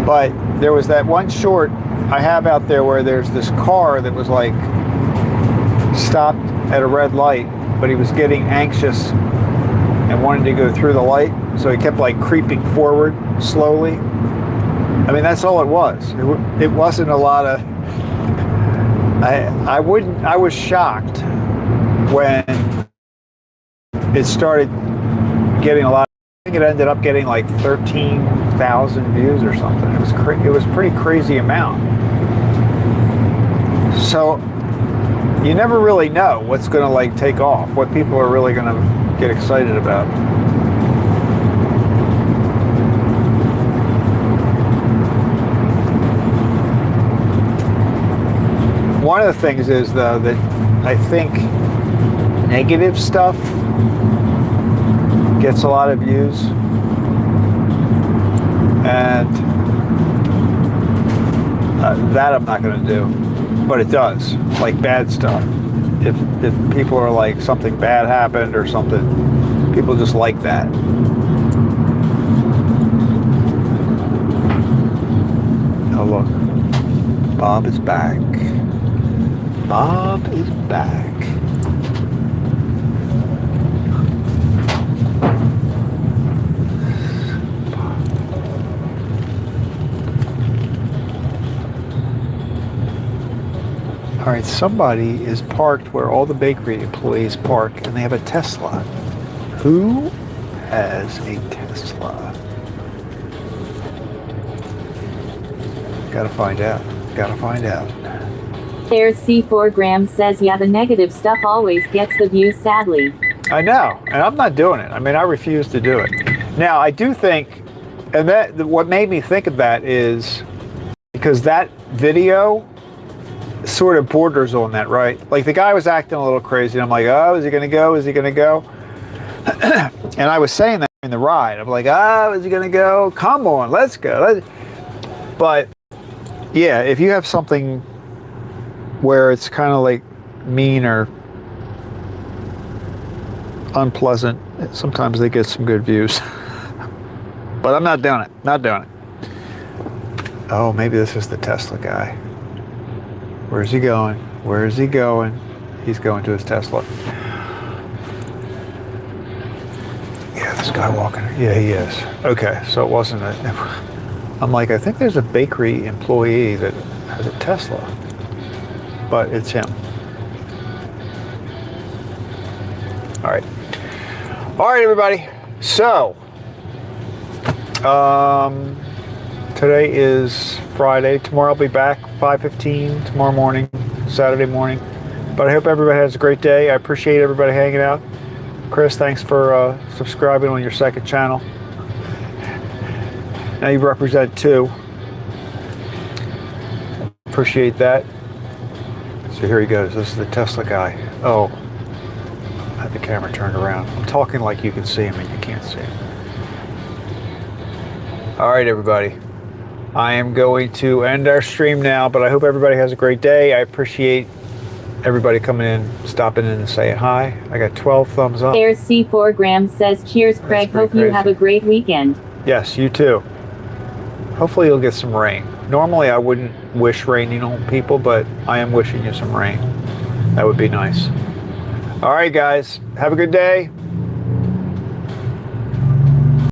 but there was that one short I have out there where there's this car that was like stopped at a red light, but he was getting anxious and wanted to go through the light, so he kept like creeping forward slowly. I mean, that's all it was. It wasn't a lot of. I was shocked when it started getting a lot. I think it ended up getting like 13,000 views or something. It was a pretty crazy amount. So you never really know what's going to like take off, what people are really going to get excited about. One of the things is, though, that I think negative stuff gets a lot of views, and that I'm not going to do, but it does, like bad stuff. If people are like, something bad happened or something, people just like that. Bob is back. Bob is back. All right, somebody is parked where all the bakery employees park, and they have a Tesla. Who has a Tesla? Gotta find out. Gotta find out. There's C4 Graham says, yeah, the negative stuff always gets the views, sadly. I know, and I'm not doing it. I mean, I refuse to do it. Now, I do think, and that what made me think of that is because that video sort of borders on that, right? Like the guy was acting a little crazy, and I'm like, oh, is he gonna go? Is he gonna go? And I was saying that in the ride. I'm like, oh, is he gonna go? Come on, let's go. But yeah, if you have something where it's kind of like mean or unpleasant, sometimes they get some good views. But I'm not doing it. Not doing it. Oh, maybe this is the Tesla guy. Where's he going? Where is he going? He's going to his Tesla. Yeah, this guy walking. Yeah, he is. Okay, so it wasn't a... I'm like, I think there's a bakery employee that has a Tesla. But it's him. All right. All right, everybody. So, today is Friday. Tomorrow I'll be back 5:15 tomorrow morning, Saturday morning. But I hope everybody has a great day. I appreciate everybody hanging out. Chris, thanks for subscribing on your second channel. Now you represent 2. Appreciate that. So here he goes. This is the Tesla guy. Oh, I had the camera turned around. I'm talking like you can see him and you can't see him. All right, everybody. I am going to end our stream now, but I hope everybody has a great day. I appreciate everybody coming in, stopping in and saying hi. I got 12 thumbs up. There's C4 Graham says, cheers, Craig. Hope you have a great weekend. Yes, you too. Hopefully you'll get some rain. Normally I wouldn't wish raining on people, but I am wishing you some rain. That would be nice. All right, guys. Have a good day.